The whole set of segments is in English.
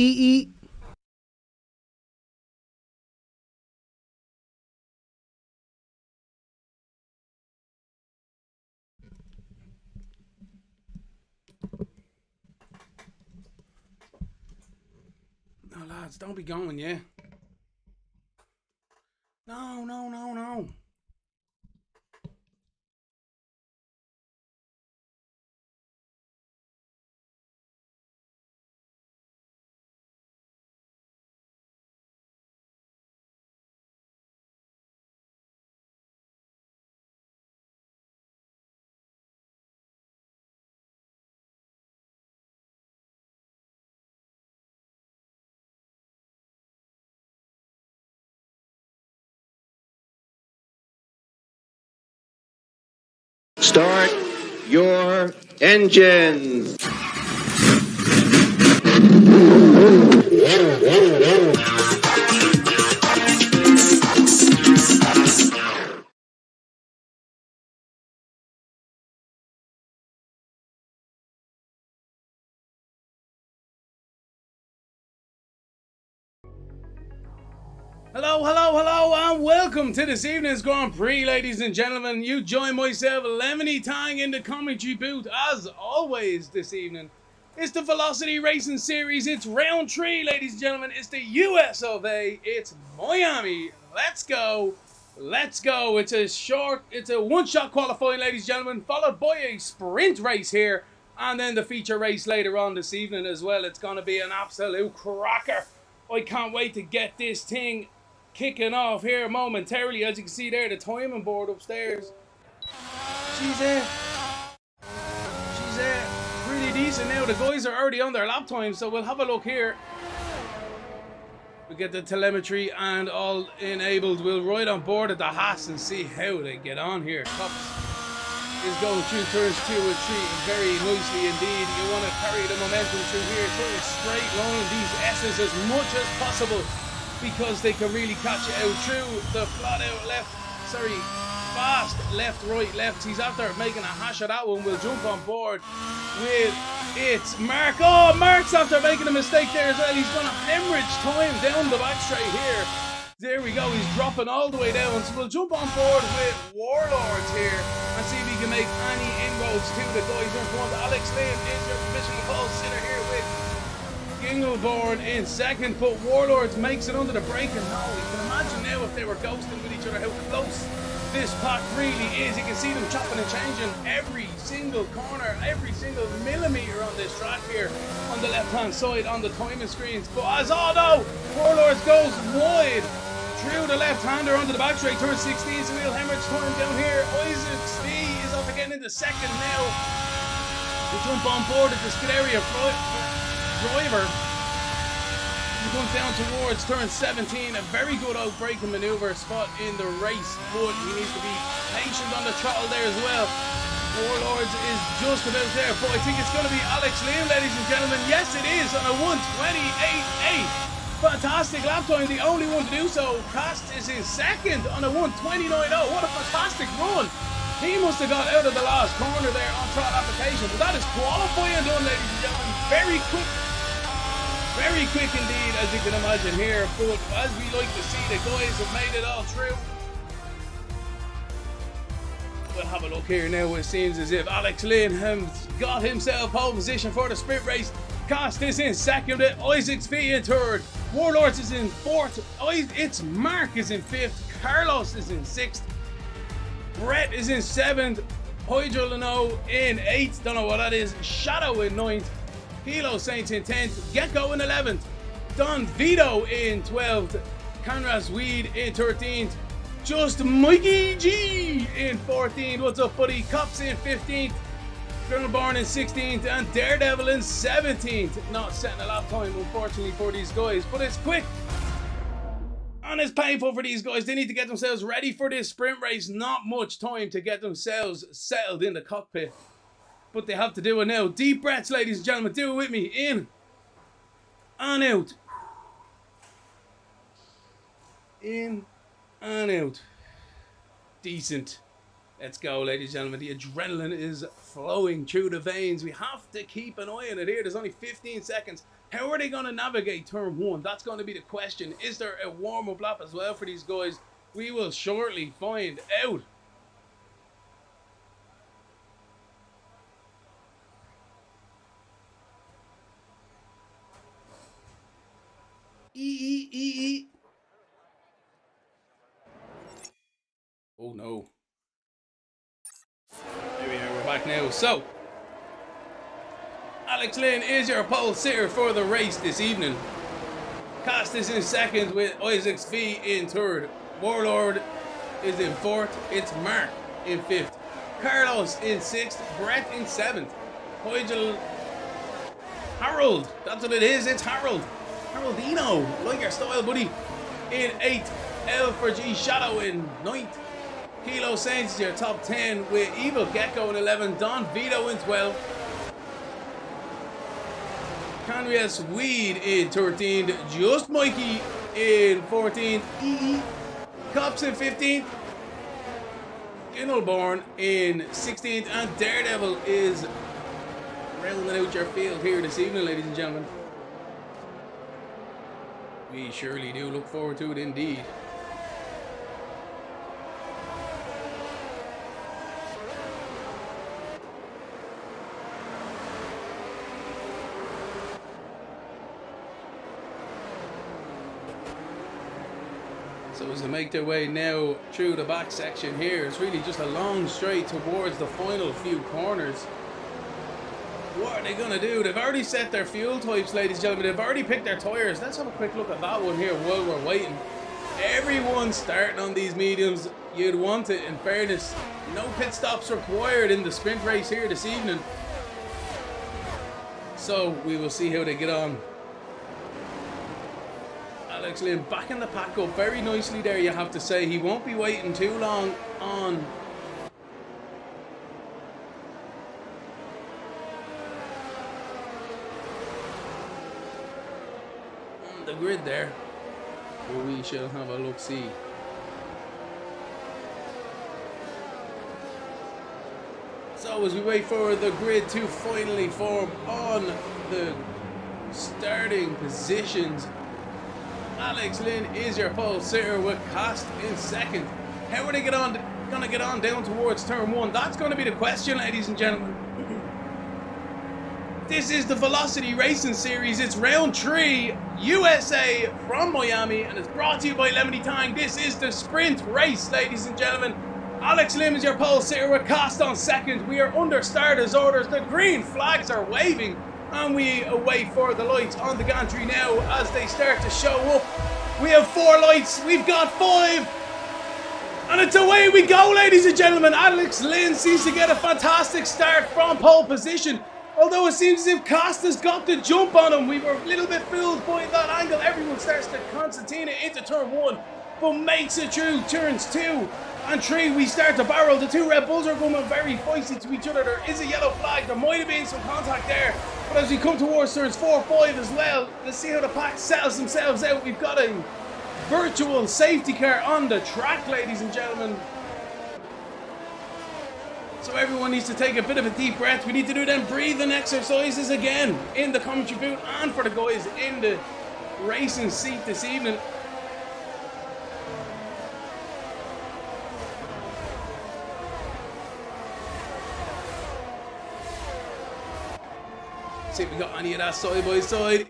E. No, lads, don't be going, yeah? No, no, no, no. Start your engines. Hello, hello, hello, and welcome to this evening's Grand Prix, ladies and gentlemen. You join myself, Lemony Tang, in the commentary booth, as always this evening. It's the Velocity Racing Series. It's round 3, ladies and gentlemen. It's the US of A. It's Miami. Let's go. Let's go. It's a one-shot qualifying, ladies and gentlemen, followed by a sprint race here, and then the feature race later on this evening as well. It's going to be an absolute cracker. I can't wait to get this thing kicking off here momentarily. As you can see there, the timing board upstairs. She's pretty decent now. The guys are already on their lap time, so we'll have a look here. We get the telemetry and all enabled. We'll ride on board at the Haas and see how they get on here. Cups is going through turns 2 and 3 very nicely indeed. You want to carry the momentum through here, through a straight line these S's as much as possible, because they can really catch it out through the fast left, right, left. He's after making a hash of that one. We'll jump on board with it's Mark. Oh, Mark's after making a mistake there as well. He's going to hemorrhage time down the back straight here. There we go. He's dropping all the way down. So we'll jump on board with Warlords here and see if he can make any inroads to the guys in front. Alex Lynn is your provisional pole sitter here with Gingleborn in second, but Warlords makes it under the brake, and now you can imagine now if they were ghosting with each other how close this pack really is. You can see them chopping and changing every single corner, every single millimetre on this track here on the left hand side on the timing screens. But as all know, Warlords goes wide through the left hander onto the back straight, turn 16, so we'll hemorrhage time down here. Isaac Stee is off again into second now. We jump on board at the Scuderia driver. He comes down towards turn 17, a very good out-braking manoeuvre spot in the race, but he needs to be patient on the throttle there as well. Warlords is just about there, but I think it's going to be Alex Liam, ladies and gentlemen. Yes, it is, on a 1:28.8. Fantastic lap time, the only one to do so. Cast is in second on a 1:29.0. What a fantastic run. He must have got out of the last corner there on throttle application, but that is qualifying done, ladies and gentlemen. Very quick indeed, as you can imagine here. But as we like to see, the guys have made it all through. We'll have a look here now. It seems as if Alex Lynn has got himself pole position for the sprint race. Cast is in second, Isaac's V in third, Warlords is in fourth, it's Mark is in fifth, Carlos is in sixth, Brett is in seventh, Hydro Leno in eighth, don't know what that is, Shadow in ninth, Hilo Saints in 10th, Gecko in 11th, Don Vito in 12th, Conras Weed in 13th, Just Mikey G in 14th, what's up buddy, Cops in 15th, Colonel Barn in 16th, and Daredevil in 17th. Not setting a lap time unfortunately for these guys, but it's quick and it's painful for these guys. They need to get themselves ready for this sprint race. Not much time to get themselves settled in the cockpit, but they have to do it now. Deep breaths, ladies and gentlemen. Do it with me. In and out. In and out. Decent. Let's go, ladies and gentlemen. The adrenaline is flowing through the veins. We have to keep an eye on it here. There's only 15 seconds. How are they going to navigate turn one? That's going to be the question. Is there a warm-up lap as well for these guys? We will shortly find out. Oh no. There we are, we're back now. So, Alex Lynn is your pole sitter for the race this evening. Cast is in second with Isaacs V in third. Warlord is in fourth. It's Mark in fifth. Carlos in sixth. Brett in seventh. Harold, that's what it is, it's Harold. Haroldino, like your style, buddy. In 8th, L4G Shadow in 9th. Kilo Saints is your top 10 with Evil Gecko in 11. Don Vito in 12. Canrias Weed in 13th. Just Mikey in 14th. EE Cops in 15th. Ginnelborn in 16th. And Daredevil is rounding out your field here this evening, ladies and gentlemen. We surely do look forward to it indeed. So as they make their way now through the back section here, it's really just a long straight towards the final few corners. What are they going to do? They've already set their fuel types, ladies and gentlemen. They've already picked their tyres. Let's have a quick look at that one here while we're waiting. Everyone's starting on these mediums. You'd want it, in fairness. No pit stops required in the sprint race here this evening. So we will see how they get on. Alex Lynn back in the pack up very nicely there, you have to say. He won't be waiting too long on the grid there, but we shall have a look-see. So as we wait for the grid to finally form on the starting positions, Alex Lynn is your pole sitter with Cast in second. How are they going to get on down towards turn one? That's going to be the question, ladies and gentlemen. This is the Velocity Racing Series. It's round 3, USA from Miami, and it's brought to you by Lemony Tang. This is the sprint race, ladies and gentlemen. Alex Lynn is your pole sitter with Cast on second. We are under starters orders. The green flags are waving, and we await for the lights on the gantry now as they start to show up. We have 4 lights. We've got 5. And it's away we go, ladies and gentlemen. Alex Lynn seems to get a fantastic start from pole position. Although it seems as if Cast has got the jump on him. We were a little bit fooled by that angle. Everyone starts to concertina into turn 1, but makes it through turns 2 and 3. We start to barrel. The 2 Red Bulls are going very feisty to each other. There is a yellow flag. There might have been some contact there. But as we come towards turns 4, 5 as well, let's see how the pack settles themselves out. We've got a virtual safety car on the track, ladies and gentlemen. So everyone needs to take a bit of a deep breath. We need to do them breathing exercises again in the commentary booth and for the guys in the racing seat this evening. See if we got any of that side by side.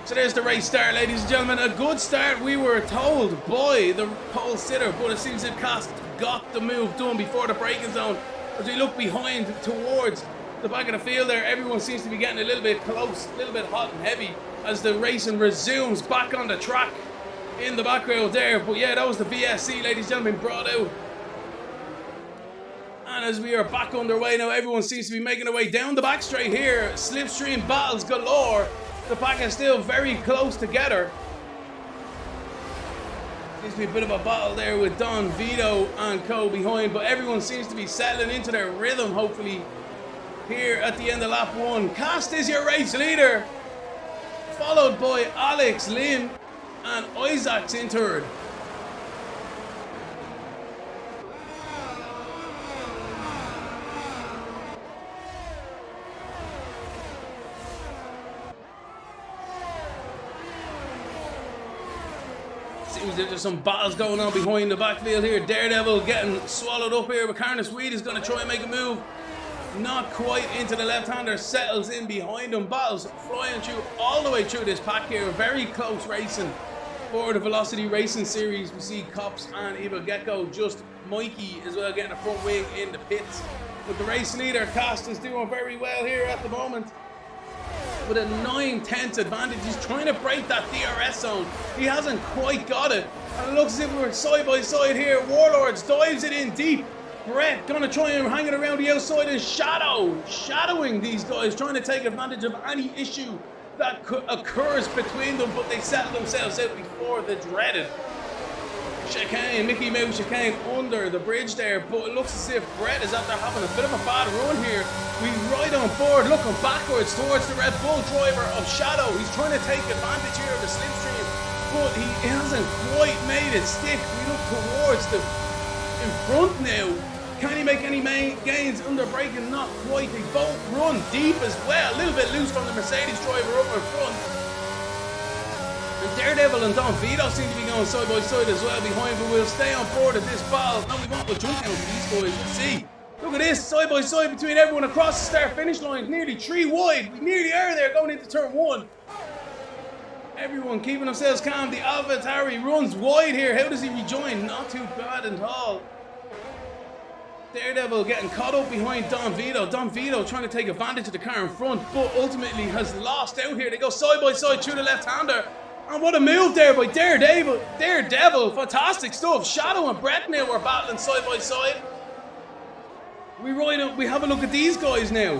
So there's the race start, ladies and gentlemen. A good start, we were told by the pole sitter, but it seems that Cast got the move done before the braking zone. As we look behind towards the back of the field there, everyone seems to be getting a little bit close, a little bit hot and heavy as the racing resumes back on the track in the background there. But yeah, that was the VSC, ladies and gentlemen, brought out. And as we are back underway now, everyone seems to be making their way down the back straight here. Slipstream battles galore. The pack is still very close together. Seems to be a bit of a battle there with Don Vito and co behind, but everyone seems to be settling into their rhythm, hopefully, here at the end of lap 1. Cast is your race leader, followed by Alex Lynn and Isaacs in third. Seems that there's some battles going on behind the backfield here. Daredevil getting swallowed up here, but Carnus Reed is going to try and make a move. Not quite into the left-hander, settles in behind him. Battles flying through all the way through this pack here. Very close racing for the Velocity Racing Series. We see Cops and Evil Gecko, just Mikey as well getting a front wing in the pits. But the race leader, Cast, is doing very well here at the moment with a 9/10 advantage. He's trying to break that DRS zone. He hasn't quite got it. And it looks as if we're side by side here. Warlords dives it in deep. Brett gonna try and hang it around the outside and shadowing these guys, trying to take advantage of any issue that occurs between them, but they settle themselves out before the dreaded chicane, Mickey Mouse chicane under the bridge there. But it looks as if Brett is out there having a bit of a bad run here. We right on board, looking backwards towards the Red Bull driver of Shadow. He's trying to take advantage here of the slipstream, but he hasn't quite made it stick. We look towards the in front now. Can he make any gains under braking? Not quite. They both run deep as well. A little bit loose from the Mercedes driver up in front. And Daredevil and Don Vito seem to be going side by side as well behind, but we'll stay on board of this battle. No, we won't. We'll jump down to these guys. Let's see. Look at this, side by side between everyone across the start-finish line. Nearly 3 wide. We nearly are there going into turn 1. Everyone keeping themselves calm. The AlphaTauri runs wide here. How does he rejoin? Not too bad at all. Daredevil getting caught up behind Don Vito. Don Vito trying to take advantage of the car in front, but ultimately has lost out here. They go side by side through the left-hander. And what a move there by Daredevil. Fantastic stuff. Shadow and Brett now are battling side by side. We have a look at these guys now.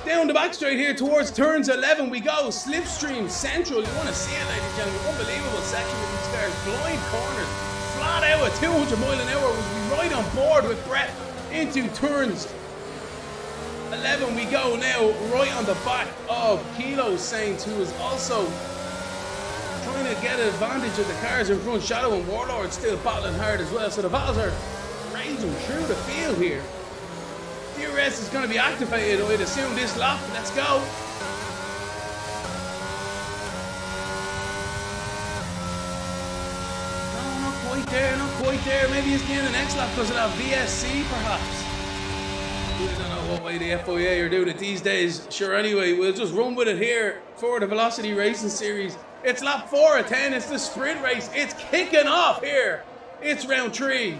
Down the back straight here towards turns 11 we go. Slipstream Central. You want to see it, ladies and gentlemen. Unbelievable section with these cars. Blind corners. Flat out at 200 miles an hour. We'll be right on board with Brett into turns 11 we go now. Right on the back of Kilo Saints, who is also trying to get advantage of the cars in front. Shadow and Warlord still battling hard as well. So the battles are raging through the field here. DRS is going to be activated, I'd assume, this lap. Let's go. No, not quite there, not quite there. Maybe it's getting the next lap because of that VSC, perhaps. I don't know what way the FIA are doing it these days. Sure, anyway, we'll just run with it here for the Velocity Racing Series. It's lap 4 of 10. It's the sprint race. It's kicking off here. It's round 3.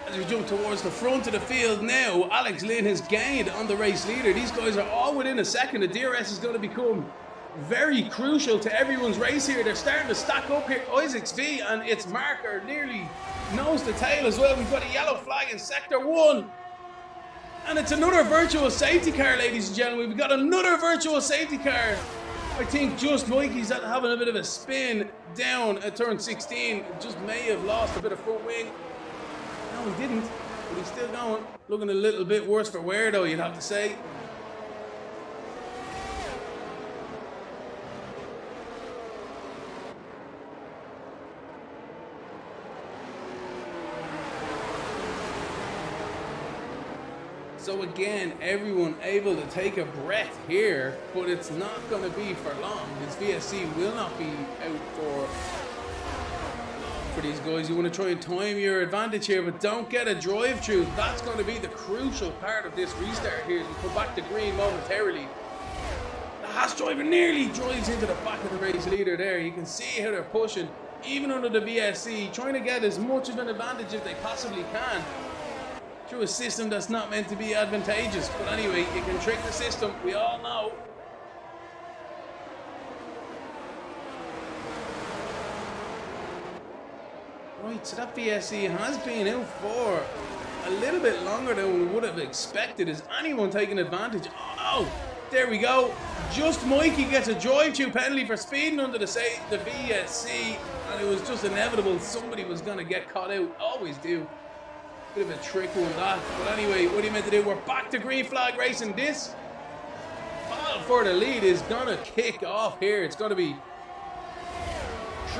As we jump towards the front of the field now, Alex Lynn has gained on the race leader. These guys are all within a second. The DRS is going to become very crucial to everyone's race here. They're starting to stack up here. Isaacs V and its marker nearly nose to tail as well. We've got a yellow flag in sector 1. And it's another virtual safety car, ladies and gentlemen. We've got another virtual safety car. I think just Mikey's having a bit of a spin down at turn 16. Just may have lost a bit of front wing. No, he didn't, but he's still going. Looking a little bit worse for wear, though, you'd have to say. So again, everyone able to take a breath here, but it's not going to be for long. This VSC will not be out for these guys. You want to try and time your advantage here, but don't get a drive through. That's going to be the crucial part of this restart here as we come back to green momentarily. The Haas driver nearly drives into the back of the race leader there. You can see how they're pushing, even under the VSC, trying to get as much of an advantage as they possibly can through a system that's not meant to be advantageous. But anyway, you can trick the system, we all know. Right, so that VSC has been out for a little bit longer than we would have expected. Is anyone taking advantage? Oh no! There we go. Just Mikey gets a drive-through penalty for speeding under the VSC, and it was just inevitable somebody was going to get caught out. Always do. Bit of a trick on that. But anyway, what are you meant to do? We're back to green flag racing. This battle for the lead is going to kick off here. It's going to be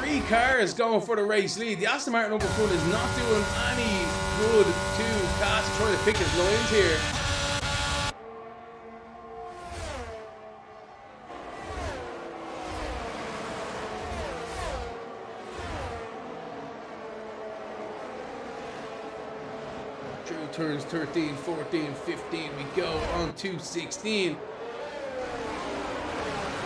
3 cars going for the race lead. The Aston Martin up front is not doing any good to Cass trying to pick his lines here. Through turns 13, 14, 15, we go on to 16.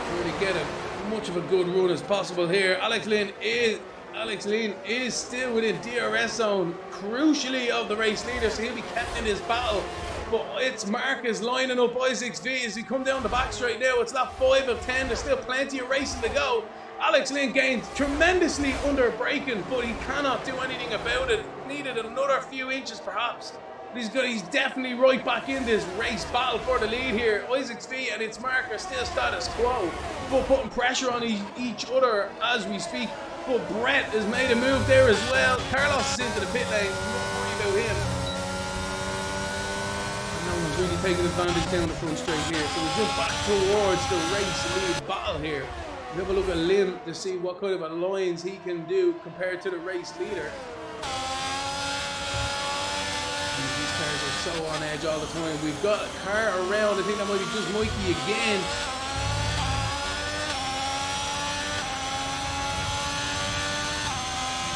Trying to get a much of a good run as possible here. Alex Lynn is still within DRS zone, crucially of the race leader, so he'll be kept in this battle. But it's Marcus lining up i6V as we come down the back straight now. It's lap 5 of 10. There's still plenty of racing to go. Alex Lynn gained tremendously under braking, but he cannot do anything about it. Needed another few inches perhaps. He's definitely right back in this race battle for the lead here. i6V and its Mark are still status quo, but putting pressure on each other as we speak. But Brett has made a move there as well. Carlos is into the pit lane. Not worry about him. No one's really taking advantage down the front straight here. So we jump back towards the race lead battle here. We have a look at Lim to see what kind of alliance he can do compared to the race leader. These cars are so on edge all the time. We've got a car around. I think that might be just Mikey again.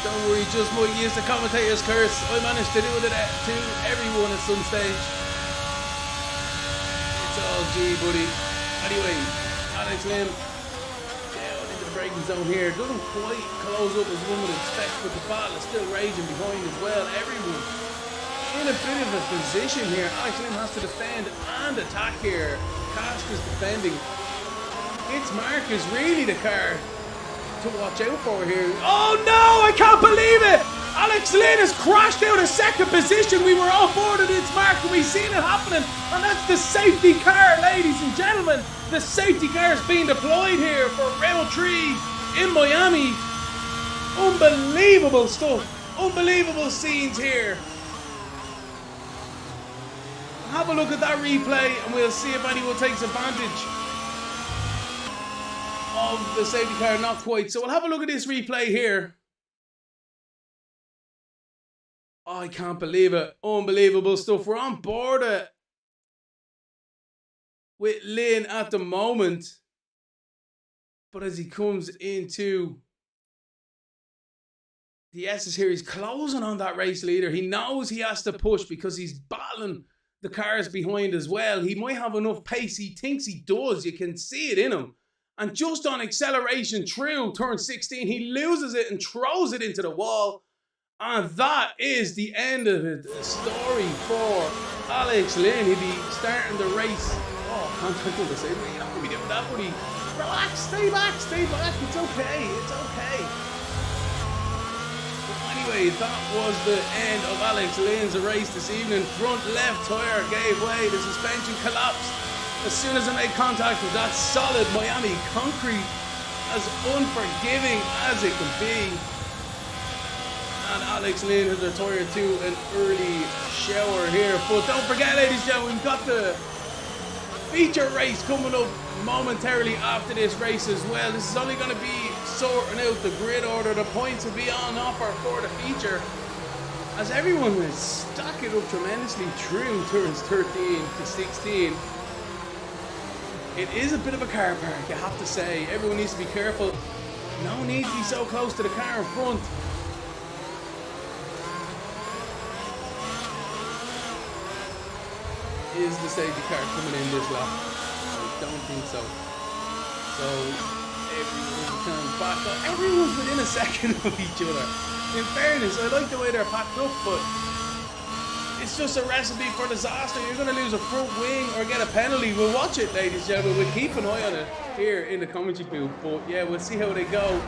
Don't worry, just Mikey is the commentator's curse. I managed to do it to everyone at some stage. It's all G, buddy. Anyway, Alex Lim down into the braking zone here. Doesn't quite close up as one would expect, but the battle is still raging behind as well. Everyone in a bit of a position here. Alex Lim has to defend and attack here. Cask is defending. It's Marcus really the car to watch out for here. Oh no, I can't believe it! Alex Lynn has crashed out of second position. We were all boarded its Mark and we've seen it happening. And that's the safety car, ladies and gentlemen. The safety car is being deployed here for round 3 in Miami. Unbelievable stuff. Unbelievable scenes here. Have a look at that replay and we'll see if anyone takes advantage of the safety car. Not quite. So we'll have a look at this replay here. Oh, I can't believe it. Unbelievable stuff. We're on board with Lynn at the moment. But as he comes into the S's here, he's closing on that race leader. He knows he has to push because he's battling the cars behind as well. He might have enough pace. He thinks he does. You can see it in him. And just on acceleration through turn 16, he loses it and throws it into the wall. And that is the end of the story for Alex Lynn. He'll be starting the race. Oh, contact with the same. You're not going to be doing that, buddy. Relax, stay back. It's okay. But anyway, that was the end of Alex Lynn's race this evening. Front left tire gave way. The suspension collapsed as soon as it made contact with that solid Miami concrete, as unforgiving as it can be. And Alex Lynn has retired to an early shower here. But don't forget, ladies and gentlemen, we've got the feature race coming up momentarily after this race as well. This is only going to be sorting out the grid order. The points will be on offer for the feature, as everyone is stacking up tremendously through turns 13 to 16. It is a bit of a car park, you have to say. Everyone needs to be careful. No need to be so close to the car in front. Is the safety car coming in this lap? I don't think so. So everyone's kind of back up. Everyone's within a second of each other. In fairness, I like the way they're packed up, but it's just a recipe for disaster. You're going to lose a front wing or get a penalty. We'll watch it, ladies and gentlemen. We'll keep an eye on it here in the commentary booth. But yeah, we'll see how they go.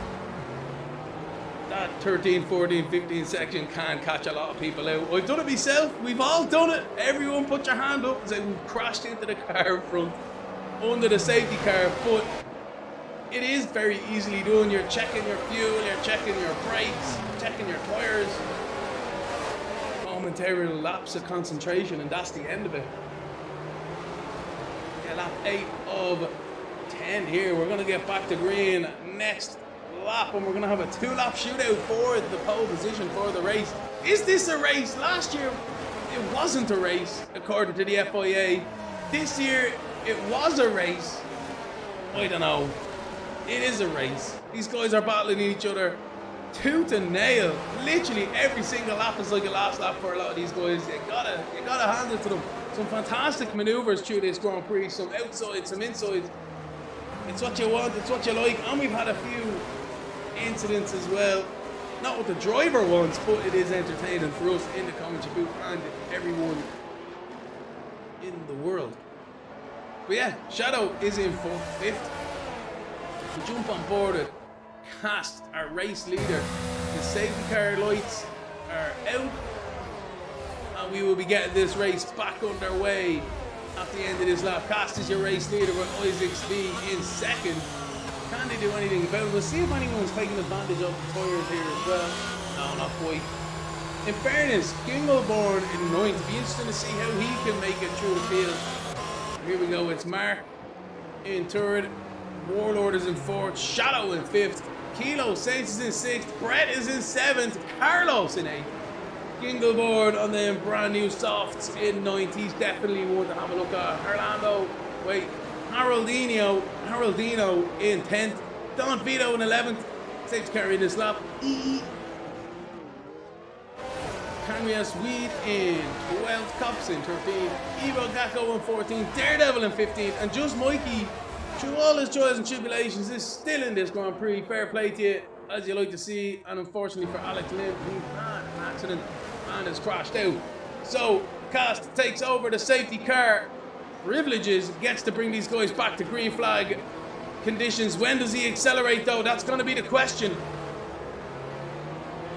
That 13, 14, 15 section can catch a lot of people out. I've done it myself. We've all done it. Everyone put your hand up and say we've crashed into the car in front under the safety car. But it is very easily done. You're checking your fuel, you're checking your brakes, checking your tires. Momentary lapse of concentration, and that's the end of it. Yeah, lap 8 of 10 here. We're going to get back to green next lap, and we're going to have a 2-lap shootout for the pole position for the race. Is this a race? Last year, it wasn't a race, according to the FIA. This year, it was a race. I don't know. It is a race. These guys are battling each other tooth and nail. Literally every single lap is like a last lap for a lot of these guys. You gotta hand it to them. Some fantastic maneuvers through this Grand Prix. Some outside, some inside. It's what you want, it's what you like. And we've had a few incidents as well. Not what the driver wants, but it is entertaining for us in the commentary booth and everyone in the world. But yeah, Shadow is in 5th. We jump on board it. Cast, our race leader. The safety car lights are out, and we will be getting this race back underway at the end of this lap. Cast is your race leader with Isaacs V in 2nd. Can they do anything about it? We'll see if anyone's taking advantage of the tires here as well. No, not quite. In fairness, Gingleborn in 9th. Be interesting to see how he can make it through the field. Here we go. It's Mark in 3rd. Warlord is in 4th. Shadow in 5th. Kilo Saints is in 6th. Brett is in 7th. Carlos in 8th. Gingleborn on them brand new softs in 9th. He's definitely one to have a look at. Haroldino in 10th. Don Vito in 11th. Safety car in this lap. Canrias Weed in 12th. Cops in 13th. Evo Gacko in 14th. Daredevil in 15th. And Just Mikey, through all his joys and tribulations, is still in this Grand Prix. Fair play to you, as you like to see. And unfortunately for Alex Lim, he had an accident and has crashed out. So Cast takes over the safety car privileges, gets to bring these guys back to green flag conditions. When does he accelerate though? That's going to be the question.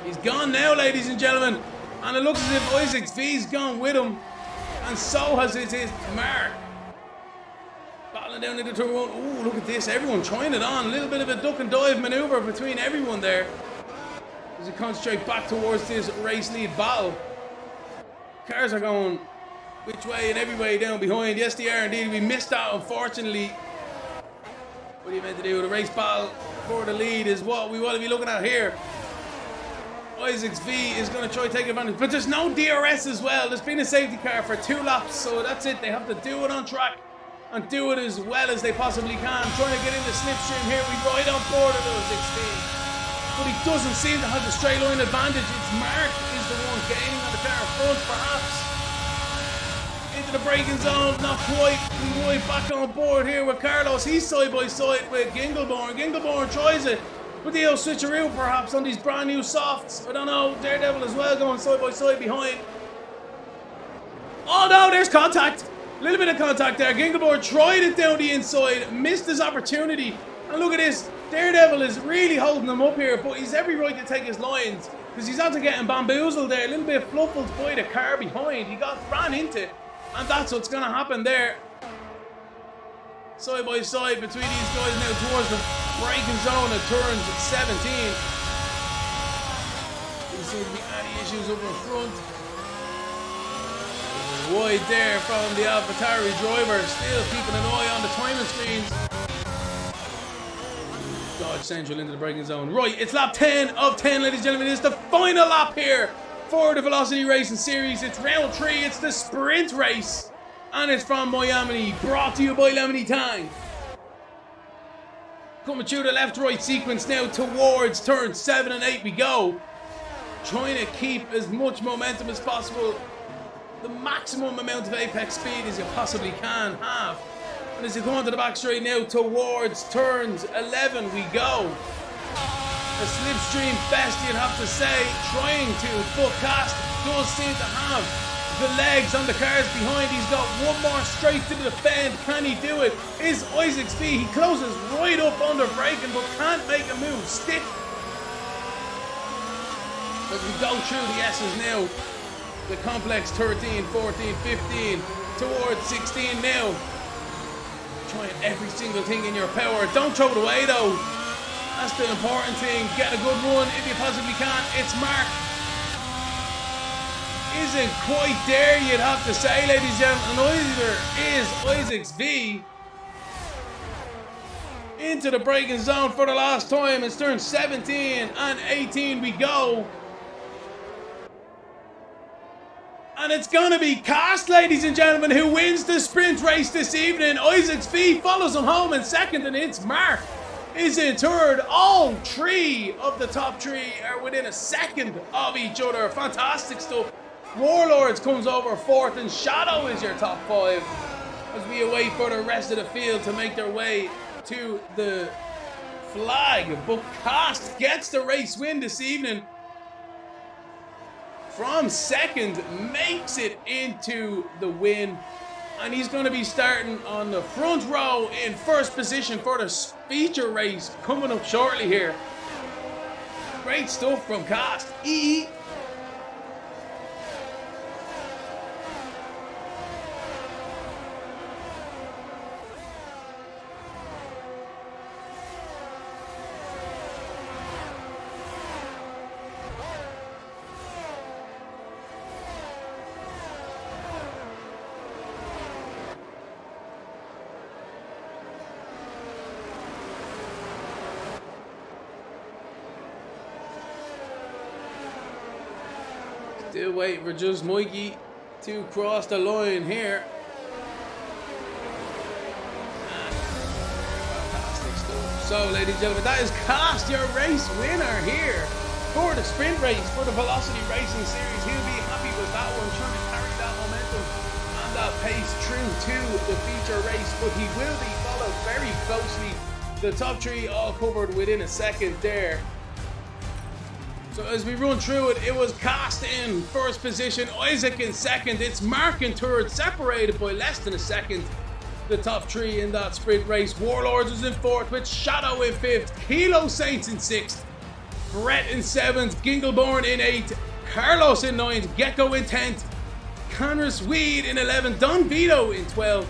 He's gone now, ladies and gentlemen, and it looks as if Isaacs V's gone with him, and so has his Mark. Battling down into turn 1. Ooh, look at this, everyone trying it on. A little bit of a duck and dive maneuver between everyone there as we concentrate back towards this race lead battle. Cars are going which way and every way down behind. Yes, they are indeed. We missed that, unfortunately. What are you meant to do? The race battle for the lead is what we want to be looking at here. Isaacs V is going to try to take advantage, but there's no DRS as well. There's been a safety car for 2 laps, so that's it. They have to do it on track and do it as well as they possibly can. Trying to get into slipstream here. We ride on board of those 16. But he doesn't seem to have the straight line advantage. It's Mark is the one gaining on the car front, perhaps. Into the braking zone, not quite. We ride back on board here with Carlos. He's side by side with Gingleborn. Gingleborn tries it, but they'll switcheroo perhaps on these brand new softs. I don't know. Daredevil as well going side by side behind. Oh no, there's contact. A little bit of contact there. Gingleborn tried it down the inside, missed his opportunity. And look at this. Daredevil is really holding him up here, but he's every right to take his lines because he's after getting bamboozled there. A little bit fluffled by the car behind. He got ran into it, and that's what's going to happen there. Side by side between these guys now towards the braking zone at turns 17. Doesn't seem to be any issues up in front. Wide there from the AlphaTauri driver, still keeping an eye on the timing screens. Dodge Central into the braking zone. Right, it's lap 10 of 10, ladies and gentlemen. It's the final lap here for the Velocity Racing Series. It's round 3, it's the sprint race. And it's from Miami, brought to you by Lemony Tang. Coming through the left-right sequence now towards turns 7 and 8 we go. Trying to keep as much momentum as possible. The maximum amount of apex speed as you possibly can have. And as you go onto the back straight now towards turns 11 we go. A slipstream best, you'd have to say, trying to, but Cast does seem to have the legs on the cars behind. He's got one more straight to defend. Can he do it? Is Isaacs V. He closes right up under braking but can't make a move. Stiff. As we go through the S's now. The complex 13, 14, 15 towards 16 now. Trying every single thing in your power. Don't throw it away though. That's the important thing. Get a good run if you possibly can. It's Mark. Isn't quite there, you'd have to say, ladies and gentlemen. And either is Isaacs V. into the braking zone for the last time. It's turn 17 and 18 we go. And it's gonna be Cast, ladies and gentlemen, who wins the sprint race this evening. Isaac's V follows him home in second, and it's Mark is in third. All three of the top three are within a second of each other. Fantastic stuff. Warlords comes over fourth, and Shadow is your top five as we await for the rest of the field to make their way to the flag. But Cast gets the race win this evening. From second, makes it into the win. And he's going to be starting on the front row in first position for the feature race coming up shortly here. Great stuff from Cast. Still waiting for just Mikey to cross the line here. Fantastic stuff. So, ladies and gentlemen, that is Cast, your race winner here for the sprint race for the Velocity Racing Series. He'll be happy with that one, trying to carry that momentum and that pace through to the feature race. But he will be followed very closely. The top three all covered within a second there. So as we run through it, it was Cast in first position, Isaac in second, it's Mark in third, separated by less than a second. The top three in that sprint race. Warlords was in fourth, with Shadow in fifth, Kilo Saints in sixth, Brett in seventh, Gingleborn in eighth, Carlos in ninth, Gecko in 10th, Conrad Weed in 11th, Don Vito in 12th,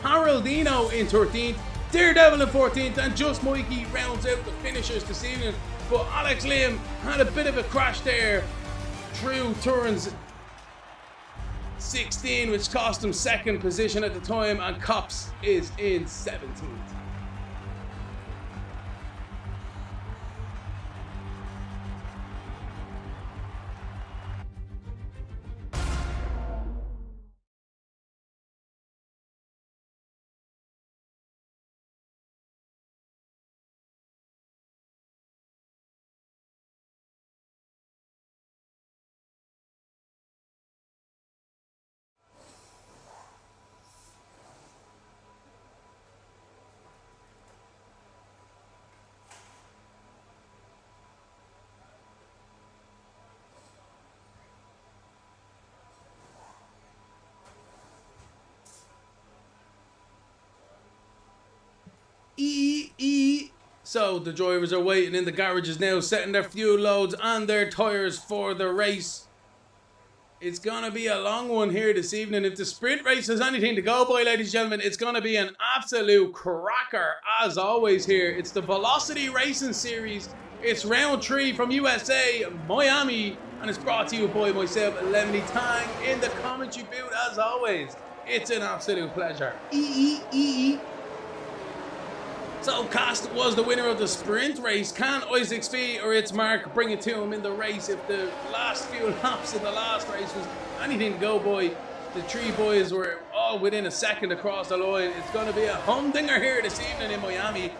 Haroldino in 13th, Daredevil in 14th, and Just Mikey rounds out the finishers this evening. But Alex Lim had a bit of a crash there through turns 16, which cost him second position at the time, and Cops is in 17th. So the drivers are waiting in the garages now, setting their fuel loads and their tires for the race. It's gonna be a long one here this evening. If the sprint race has anything to go by, ladies and gentlemen, it's gonna be an absolute cracker as always here. It's the Velocity Racing Series. It's round 3 from USA, Miami, and it's brought to you by myself, Lemony Tang, in the commentary booth as always. It's an absolute pleasure. So Cast was the winner of the sprint race. Can Isaac's V or its Mark bring it to him in the race? If the last few laps of the last race was anything to go by, the three boys were all within a second across the line. It's going to be a humdinger here this evening in Miami.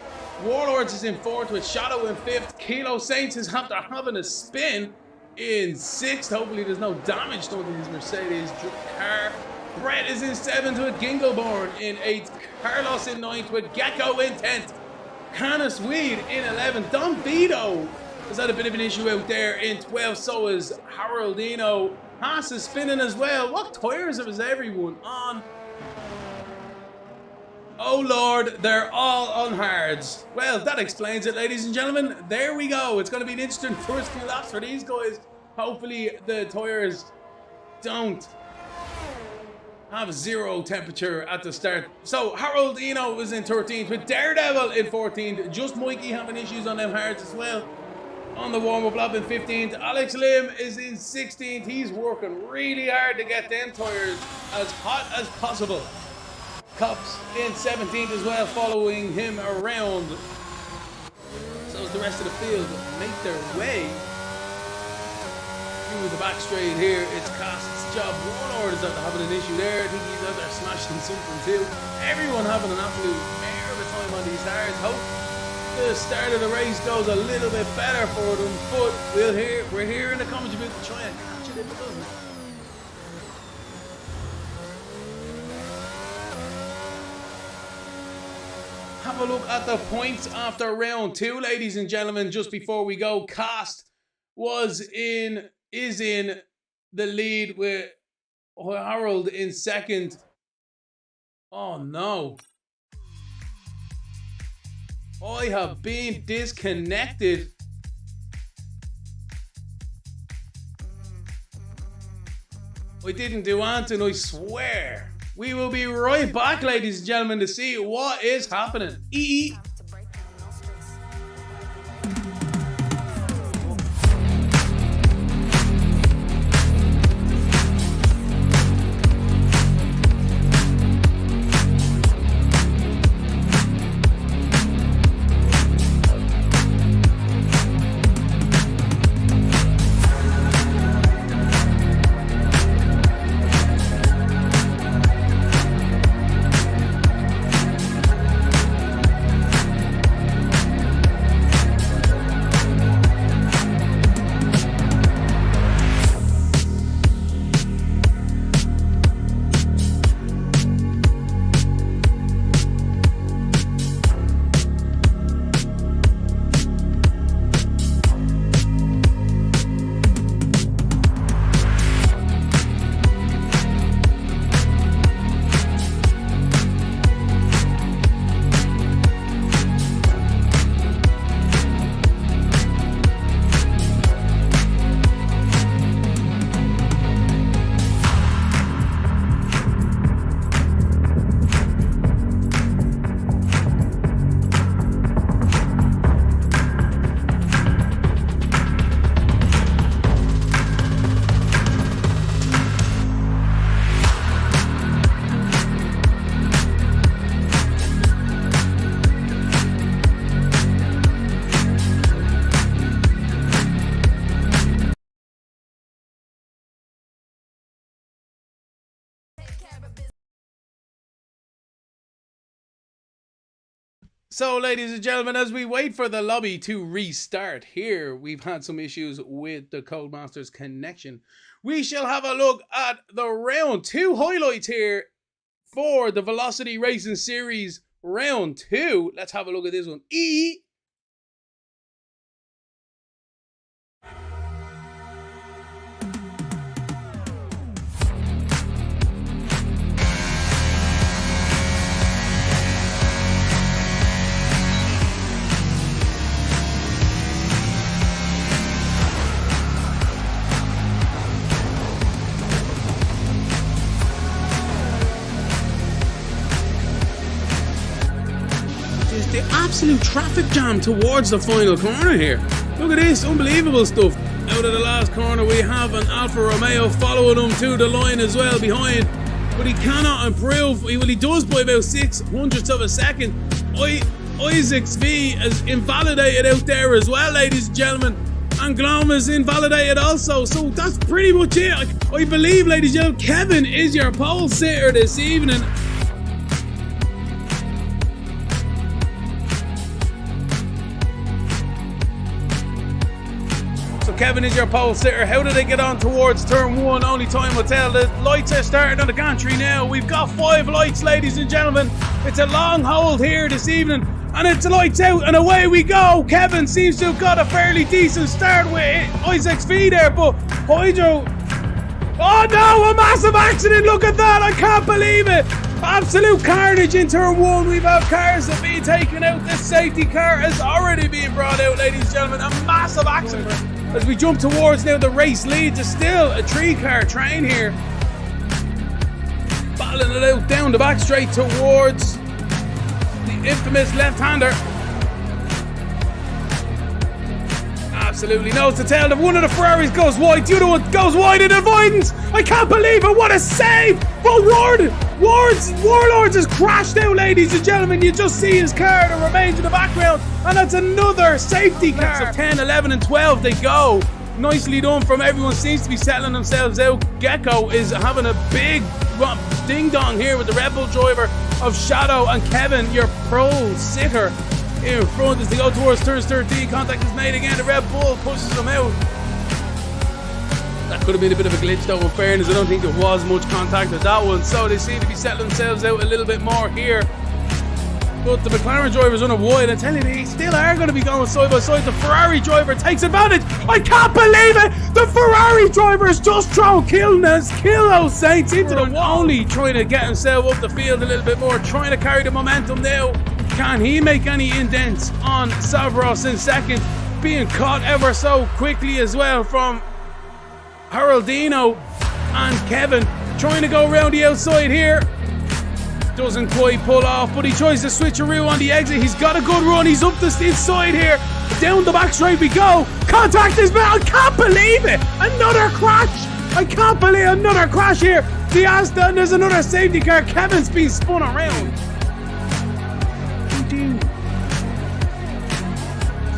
Warlords is in fourth with Shadow in fifth. Kilo Saints is after having a spin in sixth. Hopefully there's no damage to his Mercedes car. Brett is in seventh with Gingleborn in eighth. Carlos in ninth with Gecko in 10th. Canis Weed in 11th. Don Vito has had a bit of an issue out there in 12th. So is Haroldino. Haas is spinning as well. What tires is everyone on? Oh Lord, they're all on hards. Well, that explains it, ladies and gentlemen. There we go. It's going to be an interesting first few laps for these guys. Hopefully the tires don't have zero temperature at the start. So Haroldino was in 13th with Daredevil in 14th. Just Mikey having issues on them hards as well. On the warm-up lap in 15th. Alex Lim is in 16th. He's working really hard to get them tires as hot as possible. Cops in 17th as well, following him around. So as the rest of the field make their way through the back straight here, it's Cost's job. Warlord is out there having an issue there. I think he's out there smashing something too. Everyone having an absolute mare of a time on these tires. Hope the start of the race goes a little bit better for them, but we're here in the commentary booth to try and catch it if it doesn't. Have a look at the points after round 2, ladies and gentlemen. Just before we go, Cost is in the lead with Harold in second. Oh no. I have been disconnected. I didn't do anything, I swear. We will be right back, ladies and gentlemen, to see what is happening. So, ladies and gentlemen, as we wait for the lobby to restart here, we've had some issues with the Codemasters connection. We shall have a look at the round 2 highlights here for the Velocity Racing Series round 2. Let's have a look at this one. The absolute traffic jam towards the final corner here. Look at this, unbelievable stuff. Out of the last corner we have an Alfa Romeo following him to the line as well behind, but he cannot improve. Well, he does by about 0.06 of a second. Isaacs V is invalidated out there as well, ladies and gentlemen, and Glom is invalidated also, so that's pretty much it. I believe, ladies and gentlemen, Kevin is your pole sitter this evening. Kevin is your pole sitter. How do they get on towards turn 1? Only time will tell. The lights are starting on the gantry now. We've got 5 lights, ladies and gentlemen. It's a long hold here this evening, and it's lights out and away we go. Kevin seems to have got a fairly decent start with Isaac's V there, but Hydro... Oh no, a massive accident. Look at that. I can't believe it. Absolute carnage in turn 1. We've had cars that are being taken out. This safety car is already being brought out, ladies and gentlemen. A massive accident. As we jump towards now the race leads, is still a 3-car train here. Battling it out down the back straight towards the infamous left-hander. Absolutely knows to tell that one of the Ferraris goes wide, the other one goes wide in avoidance. I can't believe it, what a save for Ward. Warlords has crashed out, ladies and gentlemen. You just see his car that remains in the background, and that's another safety car. So 10, 11, and 12 they go. Nicely done from everyone. Seems to be settling themselves out. Gecko is having a big ding dong here with the Red Bull driver of Shadow, and Kevin, your pro sitter, in front as they go towards turns 13. Contact is made again. The Red Bull pushes them out. That could have been a bit of a glitch though, in fairness. I don't think there was much contact with that one. So they seem to be settling themselves out a little bit more here. But the McLaren driver's on a wide. I tell you, they still are going to be going side by side. The Ferrari driver takes advantage. I can't believe it! The Ferrari driver is just throwing kill those Saints into the wall. Only trying to get himself up the field a little bit more, trying to carry the momentum now. Can he make any indents on Savros in second? Being caught ever so quickly as well from Haroldino and Kevin, trying to go around the outside here. Doesn't quite pull off, but he tries to switcheroo on the exit. He's got a good run. He's up the inside here. Down the back straight we go. Contact is met. I can't believe it. Another crash. I can't believe another crash here. The Aston, there's another safety car. Kevin's being spun around.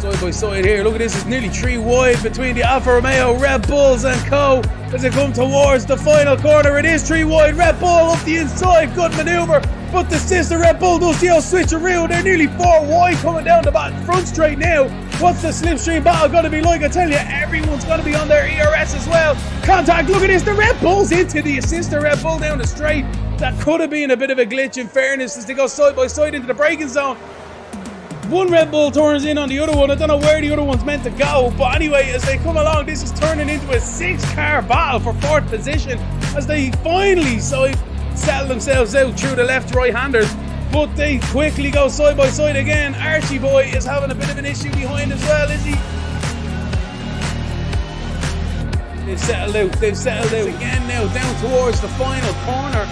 Side by side here. Look at this. It's nearly 3 wide between the Alfa Romeo, Red Bulls and co. As they come towards the final corner, it is 3 wide. Red Bull up the inside, good manoeuvre, but the sister Red Bull does the old switcheroo. They're nearly 4 wide coming down the front straight now. What's the slipstream battle going to be like? I tell you, everyone's going to be on their ERS as well. Contact, look at this, the Red Bull's into the sister Red Bull down the straight. That could have been a bit of a glitch, in fairness, as they go side by side into the braking zone. One Red Bull turns in on the other one. I don't know where the other one's meant to go, but anyway, as they come along, this is turning into a 6-car battle for 4th position as they finally settle themselves out through the left-right-handers, but they quickly go side by side again. Archie boy is having a bit of an issue behind as well, is he? They've settled out again now, down towards the final corner.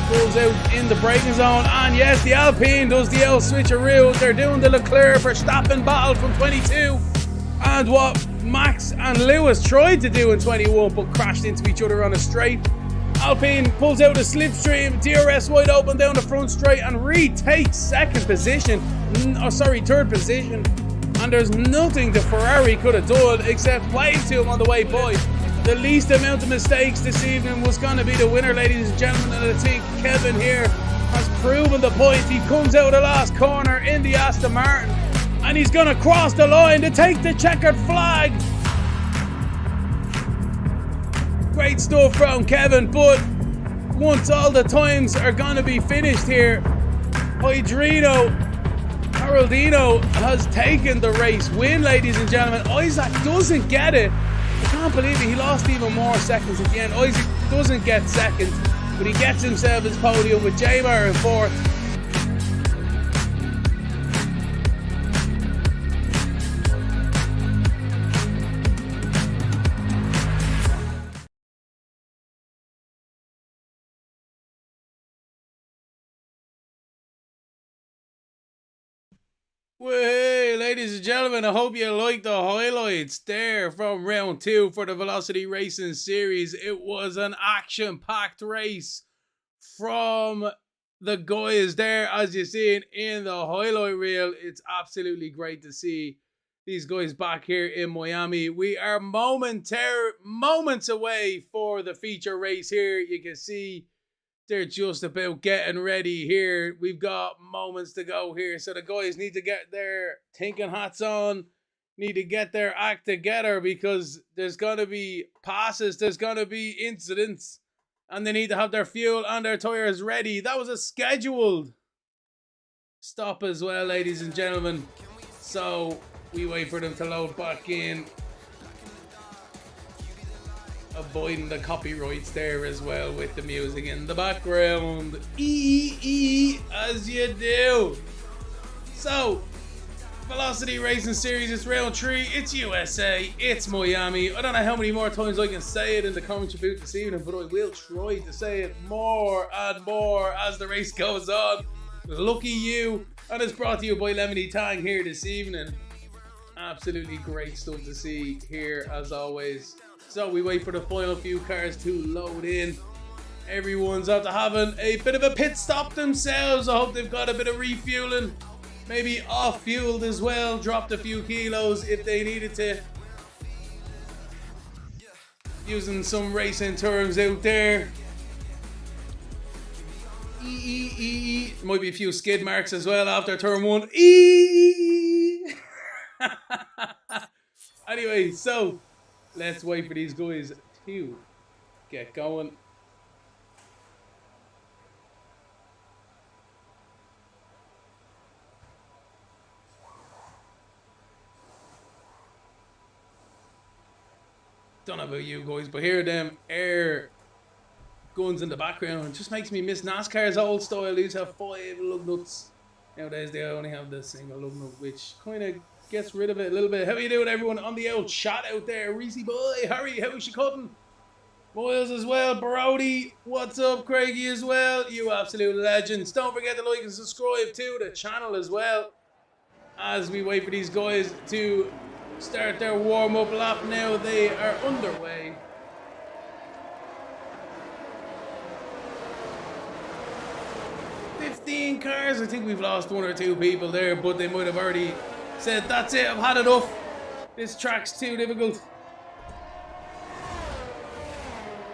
Pulls out in the braking zone, and yes, the Alpine does the L switcheroo. They're doing the Leclerc Verstappen battle from 22, and what Max and Lewis tried to do in 21 but crashed into each other on a straight. Alpine pulls out a slipstream, DRS wide open down the front straight and retakes third position, and there's nothing the Ferrari could have done except wave to him on the way by. The least amount of mistakes this evening was going to be the winner, ladies and gentlemen, and I think Kevin here has proven the point. He comes out of the last corner in the Aston Martin, and he's going to cross the line to take the checkered flag. Great stuff from Kevin, but once all the times are going to be finished here, Haroldino has taken the race win, ladies and gentlemen. Isaac doesn't get it. I can't believe it. He lost even more seconds at the end. Isaac doesn't get second, but he gets himself his podium with Jamar in 4th. Well, hey, ladies and gentlemen, I hope you liked the highlights there from round 2 for the Velocity Racing Series. It was an action-packed race from the guys there, as you see in the highlight reel. It's absolutely great to see these guys back here in Miami. We are moments away for the feature race here. You can see they're just about getting ready here. We've got moments to go here. So the guys need to get their thinking hats on, need to get their act together, because there's going to be passes, there's going to be incidents, and they need to have their fuel and their tires ready. That was a scheduled stop as well, ladies and gentlemen. So we wait for them to load back in. Avoiding the copyrights there as well with the music in the background. As you do. So, Velocity Racing Series, it's round 3. It's USA. It's Miami. I don't know how many more times I can say it in the commentary booth this evening, but I will try to say it more and more as the race goes on. Lucky you. And it's brought to you by Lemony Tang here this evening. Absolutely great stuff to see here as always. So we wait for the final few cars to load in. Everyone's after having a bit of a pit stop themselves. I hope they've got a bit of refueling. Maybe off-fueled as well. Dropped a few kilos if they needed to. Using some racing terms out there. Might be a few skid marks as well after turn 1. Anyway, so let's wait for these guys to get going. Don't know about you guys, but hear them air guns in the background. It just makes me miss NASCAR's old style. They used to have 5 lug nuts. Nowadays they only have the single lug nut, which kind of gets rid of it a little bit. How you doing, everyone on the old chat out there? Reezy boy, Harry, how's she cutting? Boyles as well, Brody, what's up? Craigie as well, you absolute legends. Don't forget to like and subscribe to the channel as well. As we wait for these guys to start their warm-up lap now, they are underway. Cars. I think we've lost 1 or 2 people there, but they might have already said, that's it, I've had enough. This track's too difficult.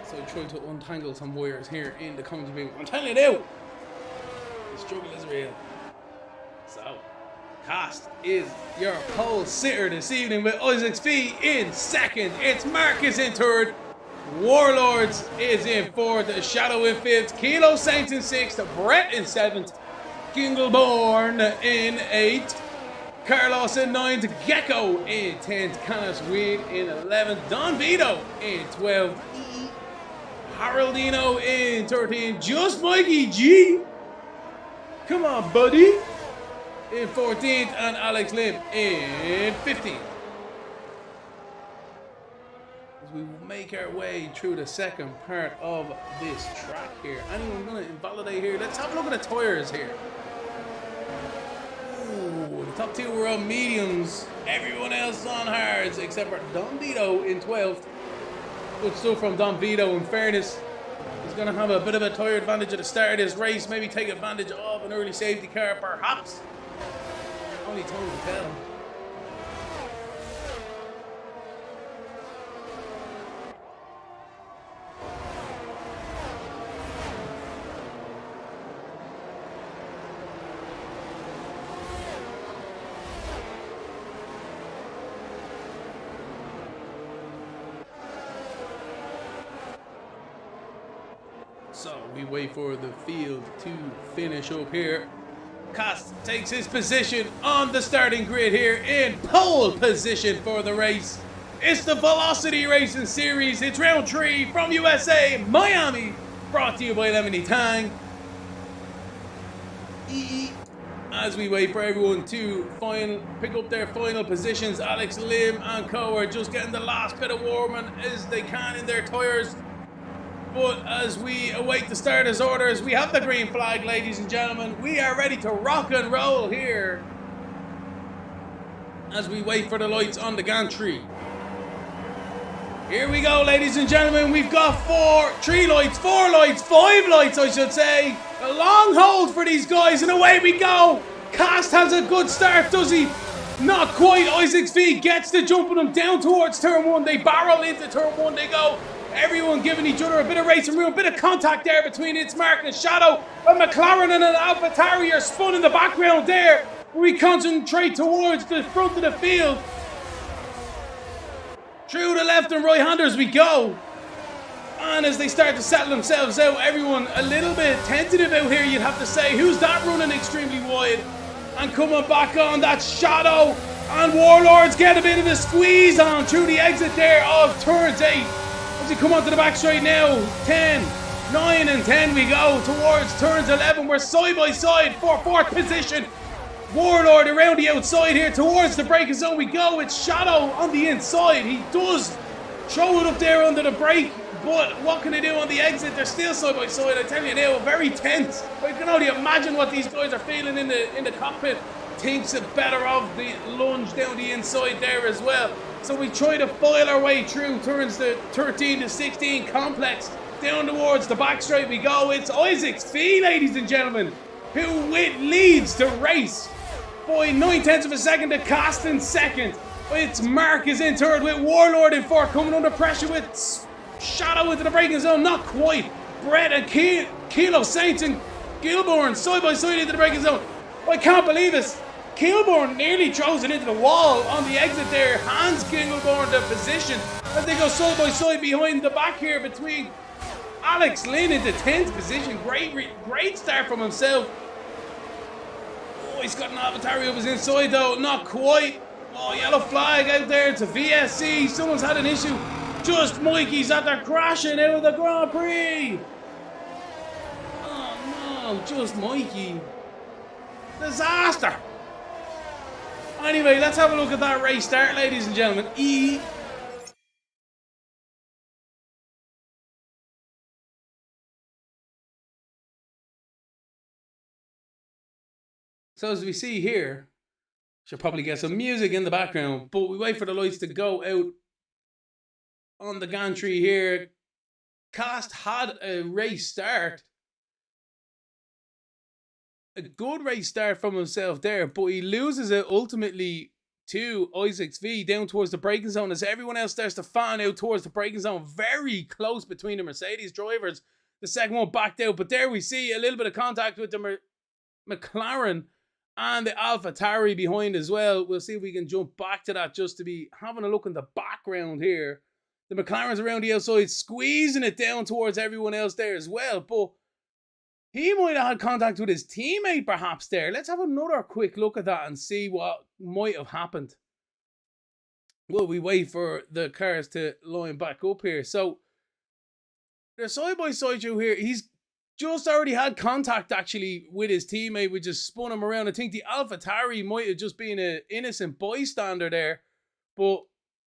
So I tried to untangle some wires here in the comments booth. I'm telling you now, the struggle is real. So, Cast is your pole sitter this evening with Isaacs V in 2nd. It's Marcus in 3rd. Warlords is in 4th, Shadow in 5th, Kilo Saints in 6th, Brett in 7th, Gingleborn in 8th, Carlos in 9th, Gecko in 10th, Canis Weed in 11th, Don Vito in 12th, Haroldino in 13th, Just Mikey G, come on buddy, in 14th, and Alex Lim in 15th. We will make our way through the second part of this track here. Anyone gonna invalidate here? Let's have a look at the tires here. Ooh, the top 2 were on mediums. Everyone else on hards except for Don Vito in 12th. Good stuff from Don Vito, in fairness. He's gonna have a bit of a tire advantage at the start of this race. Maybe take advantage of an early safety car, perhaps. Only time to tell. So we wait for the field to finish up here. Cast takes his position on the starting grid here in pole position for the race. It's the Velocity Racing Series. It's round 3 from USA, Miami. Brought to you by Lemony Tang. As we wait for everyone to pick up their final positions, Alex Lim and co are just getting the last bit of warming as they can in their tires. But as we await the starters' orders, we have the green flag, ladies and gentlemen. We are ready to rock and roll here as we wait for the lights on the gantry. Here we go, ladies and gentlemen. We've got 4 lights, 5 lights, I should say. A long hold for these guys, and away we go. Cast has a good start, does he? Not quite. Isaacs V gets the jumping them down towards turn 1. They barrel into turn 1. They go. Everyone giving each other a bit of racing room, a bit of contact there between It's Mark and Shadow. A McLaren and an AlphaTauri are spun in the background there. We concentrate towards the front of the field. Through the left and right handers we go. And as they start to settle themselves out, everyone a little bit tentative out here, you'd have to say. Who's that running extremely wide? And coming back on, that's Shadow. And Warlords get a bit of a squeeze on through the exit there of turns 8. As we come onto the back straight now, 10, 9 and 10 we go towards turns 11. We're side by side for 4th position. Warlord around the outside here towards the braking zone we go. It's Shadow on the inside. He does throw it up there under the brake, but what can they do on the exit? They're still side by side. I tell you now, very tense. I can only imagine what these guys are feeling in the cockpit. Thinks it better of the lunge down the inside there as well. So we try to file our way through turns the 13 to 16 complex Down towards the back straight we go. It's Isaac Fee, ladies and gentlemen, who leads the race by 9/10 of a second to Cost in second. It's Mark is in third with Warlord in fourth, coming under pressure with Shadow into the braking zone. Not quite. Brett and Kilo Saints and Gilborn side by side into the braking zone. I can't believe this. Kilborn nearly throws it into the wall on the exit there. Hands Kilborn the position as they go side by side behind the back here between Alex Lynn into 10th position. Great start from himself. Oh, he's got an AlphaTauri up his inside though. Not quite. Oh, yellow flag out there to VSC. Someone's had an issue. Just Mikey's out there crashing out of the Grand Prix. Oh no, just Mikey. Disaster. Anyway, let's have a look at that race start, ladies and gentlemen. So as we see here, should probably get some music in the background, but we wait for the lights to go out on the gantry here. Cast had a race start. A good race start from himself there, but he loses it ultimately to Isaacs V down towards the braking zone as everyone else starts to fan out towards the braking zone. Very close between the Mercedes drivers. The second one backed out, but there we see a little bit of contact with the McLaren and the AlphaTauri behind as well. We'll see if we can jump back to that just to be having a look in the background here. The McLaren's around the outside, squeezing it down towards everyone else there as well, but he might have had contact with his teammate perhaps there. Let's have another quick look at that and see what might have happened. Well, we wait for the cars to line back up here. So they're side by side here. He's just already had contact actually with his teammate. We just spun him around. I think the AlphaTauri might have just been an innocent bystander there, but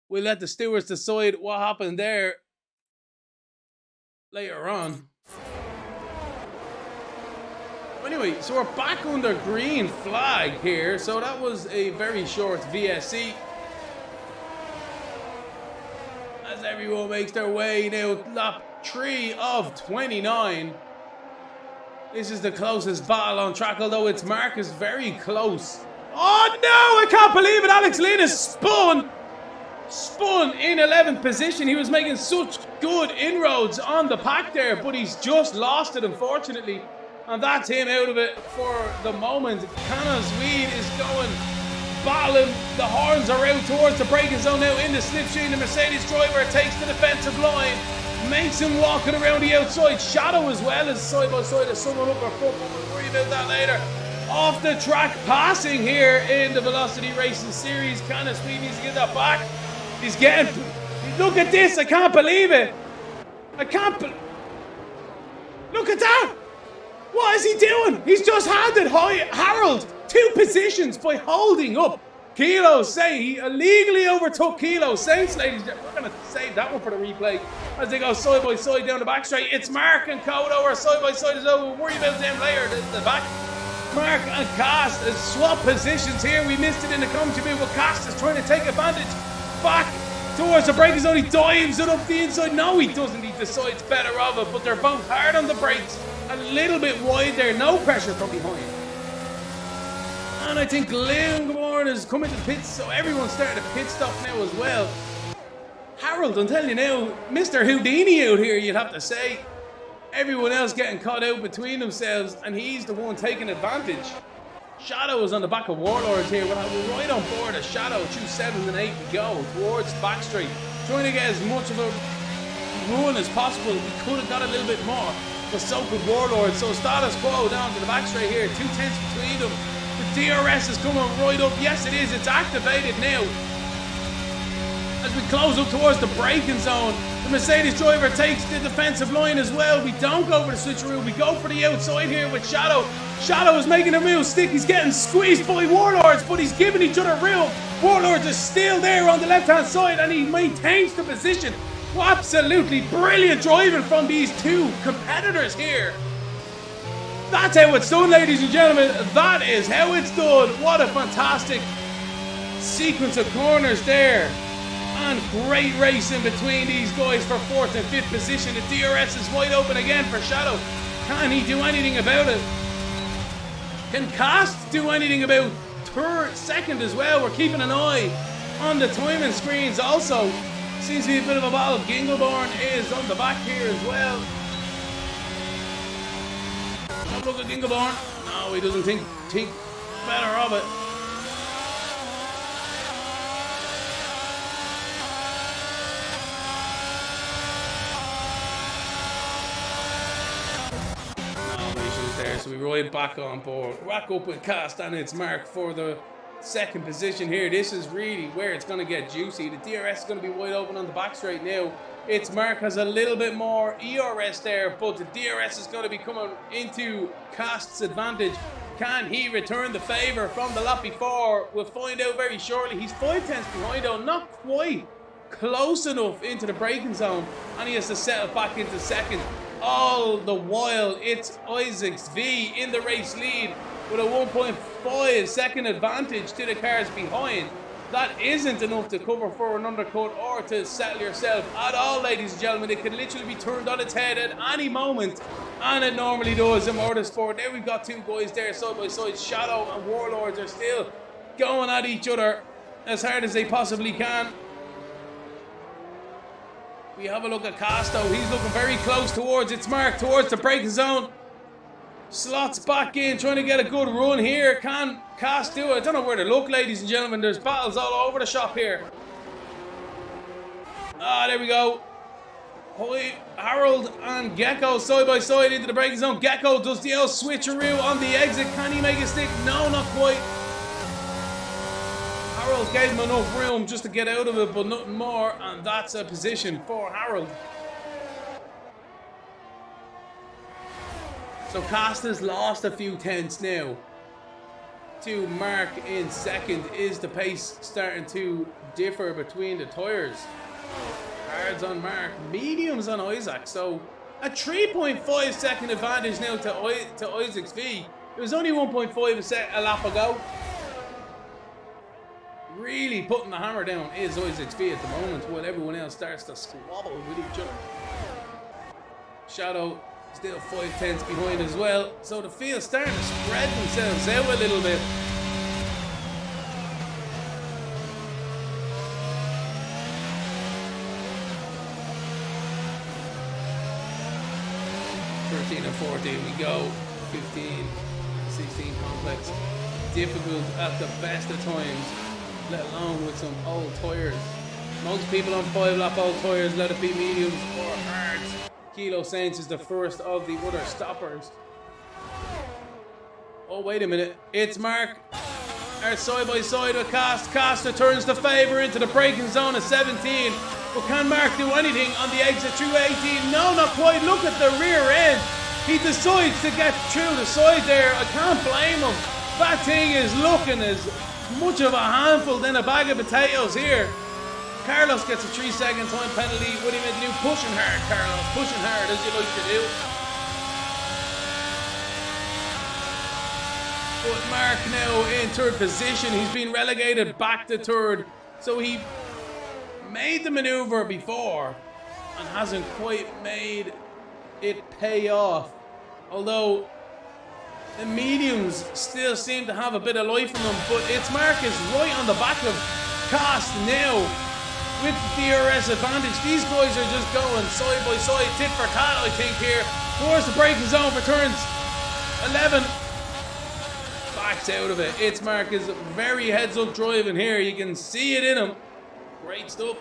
we'll let the stewards decide what happened there later on. Anyway, so we're back under green flag here. So that was a very short VSC. As everyone makes their way now, lap 3 of 29. This is the closest battle on track, although it's Marcus very close. Oh no, I can't believe it. Alex Lynn is spun in 11th position. He was making such good inroads on the pack there, but he's just lost it, unfortunately. And that's him out of it for the moment. Cannon's Weed is going battling. The horns are out towards the braking zone now in the slipstream. The Mercedes driver takes the defensive line. Makes him walking around the outside. Shadow as well as side by side as someone up or front, but we'll worry about that later. Off the track passing here in the Velocity Racing Series. Cannon's Weed needs to get that back. He's getting... Look at this. I can't believe it. Look at that. What is he doing? He's just handed Harold 2 positions by holding up Kilo Saints. He illegally overtook Kilo Saints, ladies and gentlemen. We're going to save that one for the replay as they go side by side down the back straight. It's Mark and Kodo are side by side as well. We'll worry about them later. The back. Mark and Cast swap positions here. We missed it in the commentary booth, but Cast is trying to take advantage. Back towards the braking zone. He dives it up the inside. No, he doesn't. He decides better of it, but they're both hard on the brakes. A little bit wide there, no pressure from behind. And I think Lingborn is coming to the pits, so everyone's starting to pit stop now as well. Harold, I'm telling you now, Mr. Houdini out here, you'd have to say. Everyone else getting caught out between themselves, and he's the one taking advantage. Shadow is on the back of Warlords here. We're right on board of Shadow, through 7 and 8 we go, towards back straight. Trying to get as much of a run as possible. We could have got a little bit more. But so could Warlord. So status quo down to the back straight here. 2 tenths between them. The DRS is coming right up. Yes, it is. It's activated now. As we close up towards the braking zone, the Mercedes driver takes the defensive line as well. We don't go for the switcheroo. We go for the outside here with Shadow. Shadow is making a real stick. He's getting squeezed by Warlords, but he's giving each other room. Warlords is still there on the left-hand side, and he maintains the position. Absolutely brilliant driving from these 2 competitors here. That's how it's done, ladies and gentlemen. That is how it's done. What a fantastic sequence of corners there. And great racing between these guys for 4th and 5th position. The DRS is wide open again for Shadow. Can he do anything about it? Can Cast do anything about 2nd as well? We're keeping an eye on the timing screens also. Seems to be a bit of a battle. Gingleborn is on the back here as well. Don't look at Gingleborn. No, he doesn't think better of it. There, so we ride back on board. Rack up with Cast and its mark for the 2nd position here. This is really where it's going to get juicy. The DRS is going to be wide open on the back straight now. Its mark has a little bit more ERS there, but the DRS is going to be coming into Cast's advantage. Can he return the favour from the lap before? We'll find out very shortly. He's 5 tenths behind though, not quite close enough into the braking zone, and he has to settle back into 2nd. All the while, it's Isaacs V in the race lead with a 1.5 second advantage to the cars behind. That isn't enough to cover for an undercut or to settle yourself at all, ladies and gentlemen. It can literally be turned on its head at any moment, and it normally does in motorsport. Now we've got 2 guys there side by side. Shadow and Warlords are still going at each other as hard as they possibly can. We have a look at Casto. He's looking very close towards its mark, towards the braking zone. Slots back in, trying to get a good run here. Can Cast do it? I don't know where to look, ladies and gentlemen. There's battles all over the shop here. Ah, there we go. Harold and Gecko side by side into the braking zone. Gecko does the old switcheroo on the exit. Can he make a stick? No, not quite. Harold gave him enough room just to get out of it, but nothing more, and that's a position for Harold. So Cast has lost a few tenths now to Mark in 2nd. Is the pace starting to differ between the tyres? Hards on Mark, mediums on Isaac, so a 3.5 second advantage now to Isaac's V. It was only 1.5 a lap ago. Really putting the hammer down is Isaac's V at the moment, while everyone else starts to squabble with each other. Shadow still 5 tenths behind as well, so the field's starting to spread themselves out a little bit. And 14 we go. 15, 16 complex. Difficult at the best of times, let alone with some old tyres. Most people on 5-lap old tyres, let it be mediums or hards. Kilo Saints is the first of the other stoppers. Oh, wait a minute. It's Mark. Are side by side with Cast. Cast returns the favour into the braking zone at 17. But can Mark do anything on the exit through 18? No, not quite. Look at the rear end. He decides to get through the side there. I can't blame him. That thing is looking as much of a handful than a bag of potatoes here. Carlos gets a 3-second time penalty. What do you mean to do? Pushing hard, Carlos. Pushing hard as you like to do. But Mark now in 3rd position. He's been relegated back to 3rd. So he made the maneuver before and hasn't quite made it pay off. Although the mediums still seem to have a bit of life in them, but its Mark is right on the back of Cast now with the DRS advantage. These guys are just going side by side, tit for tat, I think, here. Towards the braking zone for turns 11. Backs out of it. Its Mark is very heads up driving here. You can see it in him. Great stuff.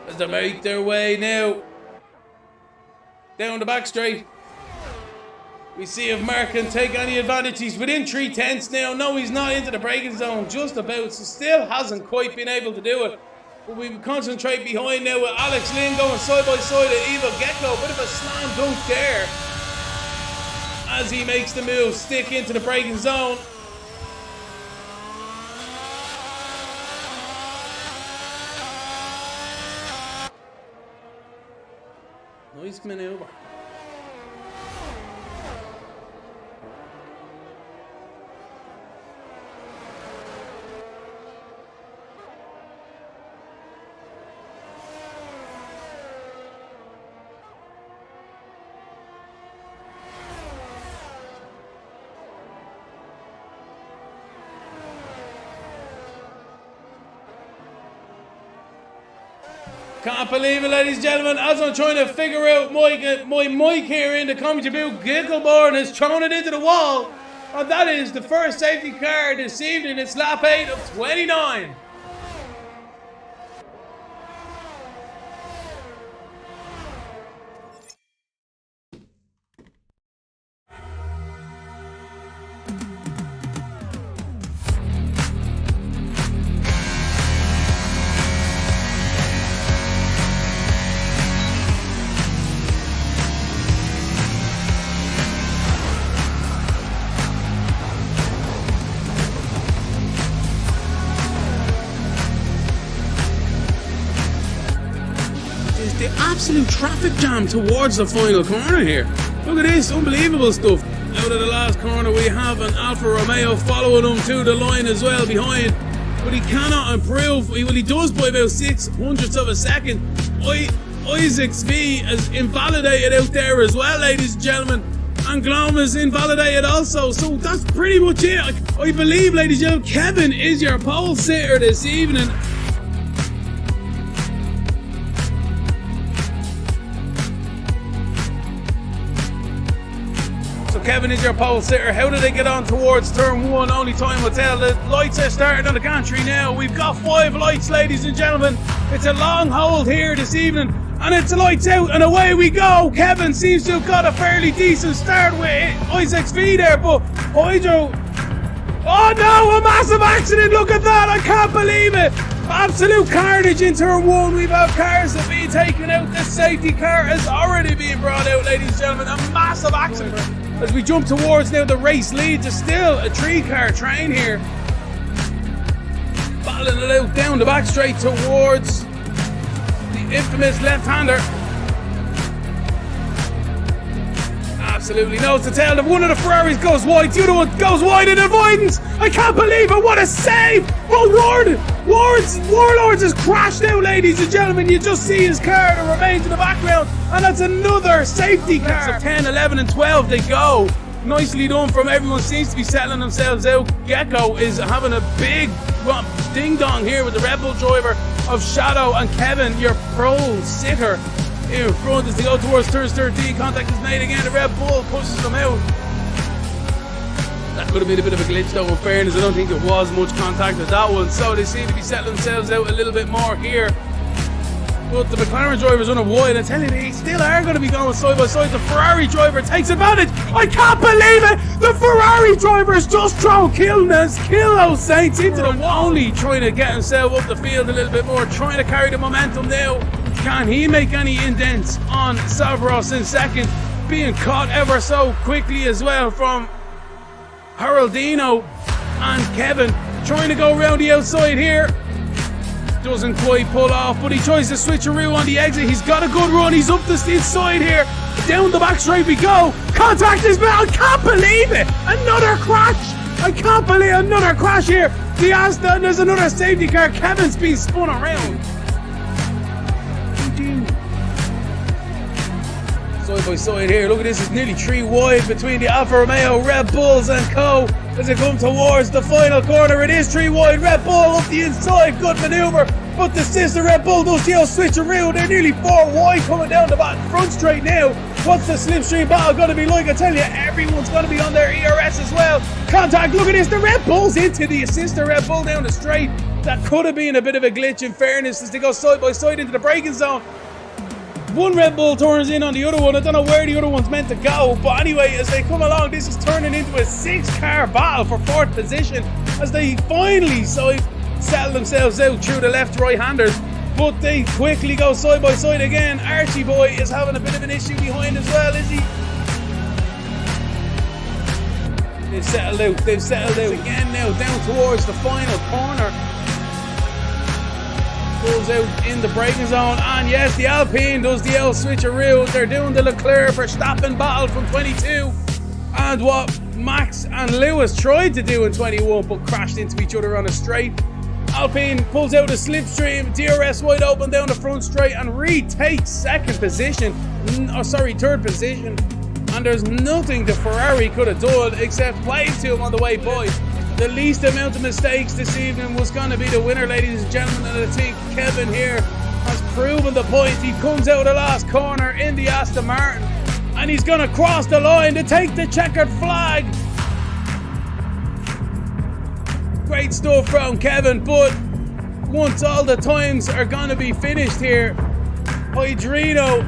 As they make their way now down the back straight, we see if Mark can take any advantage. He's within 3 tenths now. No, he's not into the braking zone, just about, so still hasn't quite been able to do it. But we concentrate behind now with Alex Lynn going side by side with Evil Gecko. Bit of a slam dunk there as he makes the move, stick into the braking zone. Nice maneuver. Can't believe it, ladies and gentlemen, as I'm trying to figure out my mic here in the commentary booth, Gickelborn has thrown it into the wall, and that is the first safety car this evening. It's lap 8 of 29. The absolute traffic jam towards the final corner here. Look at this, unbelievable stuff. Out of the last corner we have an Alfa Romeo following him to the line as well behind, but he cannot improve. Well, he does by about 0.06 of a second. Isaac's V is invalidated out there as well, ladies and gentlemen, and Glom is invalidated also, so that's pretty much it. I believe, ladies and gentlemen, Kevin is your pole sitter this evening. Kevin is your pole sitter. How did they get on towards turn 1? Only time will tell. The lights are starting on the gantry now. We've got 5 lights, ladies and gentlemen. It's a long hold here this evening, and it's lights out and away we go. Kevin seems to have got a fairly decent start with Isaac's V there, but Hydro... Oh no, a massive accident. Look at that. I can't believe it. Absolute carnage in turn 1. We've had cars that being taken out. The safety car has already been brought out, ladies and gentlemen. A massive accident. As we jump towards now the race lead, there's still a 3-car train here. Battling it out down the back straight towards the infamous left-hander. Absolutely nose to tail. One of the Ferraris goes wide, the other one goes wide in avoidance. I can't believe it, what a save! Oh, Warlords has crashed out, ladies and gentlemen. You just see his car that remains in the background, and that's another safety car. So 10, 11 and 12 they go. Nicely done from everyone, seems to be settling themselves out. Gecko is having a big ding-dong here with the Red Bull driver of Shadow, and Kevin, your pole sitter, in front as they go towards turn 13. Contact is made again. The Red Bull pushes them out. That could have been a bit of a glitch though, in fairness. I don't think there was much contact with that one. So they seem to be settling themselves out a little bit more here. But the McLaren driver's on a wide. I tell you, they still are going to be going side by side. The Ferrari driver takes advantage. I can't believe it! The Ferrari driver's just thrown kill those Saints into the wall. Only trying to get himself up the field a little bit more, trying to carry the momentum now. Can he make any indents on Savros in second? Being caught ever so quickly as well from Haroldino and Kevin. Trying to go around the outside here. Doesn't quite pull off, but he tries to switcheroo on the exit. He's got a good run. He's up the inside here. Down the back straight we go. Contact is met. I can't believe it. Another crash. I can't believe another crash here. The Aston, there's another safety car. Kevin's being spun around. Side by side here. Look at this. It's nearly 3 wide between the Alfa Romeo, Red Bulls and co. As they come towards the final corner, it is 3 wide. Red Bull up the inside. Good manoeuvre. But the sister Red Bull does the old switcheroo. They're nearly 4 wide coming down the front straight now. What's the slipstream battle going to be like? I tell you, everyone's going to be on their ERS as well. Contact. Look at this. The Red Bull's into the sister Red Bull down the straight. That could have been a bit of a glitch in fairness as they go side by side into the braking zone. One Red Bull turns in on the other one. I don't know where the other one's meant to go, but anyway, as they come along, this is turning into a 6-car battle for 4th position as they finally settle themselves out through the left-right-handers, but they quickly go side by side again. Archie boy is having a bit of an issue behind as well, is he? They've settled out again now, down towards the final corner. Goes out in the braking zone, and yes, the Alpine does the L switcheroo. They're doing the Leclerc Verstappen battle from 22, and what Max and Lewis tried to do in 21 but crashed into each other on a straight. Alpine pulls out a slipstream, DRS wide open down the front straight and retakes third position, and there's nothing the Ferrari could have done except play to him on the way by. The least amount of mistakes this evening was going to be the winner, ladies and gentlemen, and I think Kevin here has proven the point. He comes out of the last corner in the Aston Martin, and he's going to cross the line to take the checkered flag. Great stuff from Kevin, but once all the times are going to be finished here, Haroldino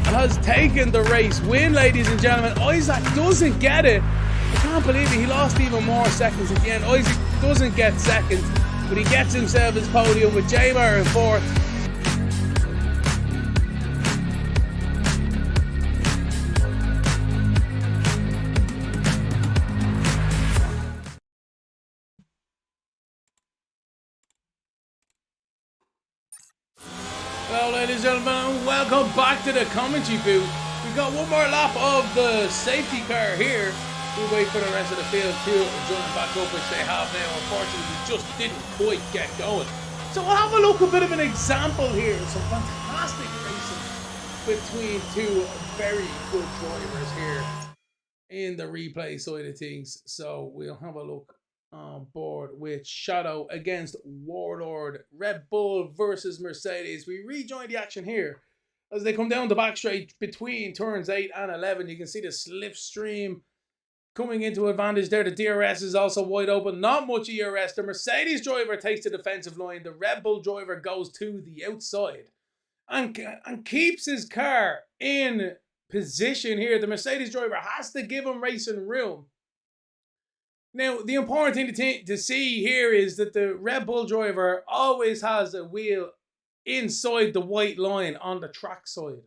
has taken the race win, ladies and gentlemen. Isaac doesn't get it. I can't believe it. He lost even more seconds at the end. Isaac doesn't get second, but he gets himself his podium with Jamar in fourth. Well, ladies and gentlemen, welcome back to the commentary booth. We've got one more lap of the safety car here. We'll wait for the rest of the field to join back up, which they have now. Unfortunately, we just didn't quite get going. So we'll have a look, a bit of an example here. Some fantastic racing between two very good drivers here in the replay side of things. So we'll have a look on board with Shadow against Warlord. Red Bull versus Mercedes. We rejoin the action here as they come down the back straight between turns 8 and 11. You can see the slipstream coming into advantage there. The DRS is also wide open. Not much ERS. The Mercedes driver takes the defensive line. The Red Bull driver goes to the outside and keeps his car in position here. The Mercedes driver has to give him racing room. Now, the important thing to see here is that the Red Bull driver always has a wheel inside the white line on the track side,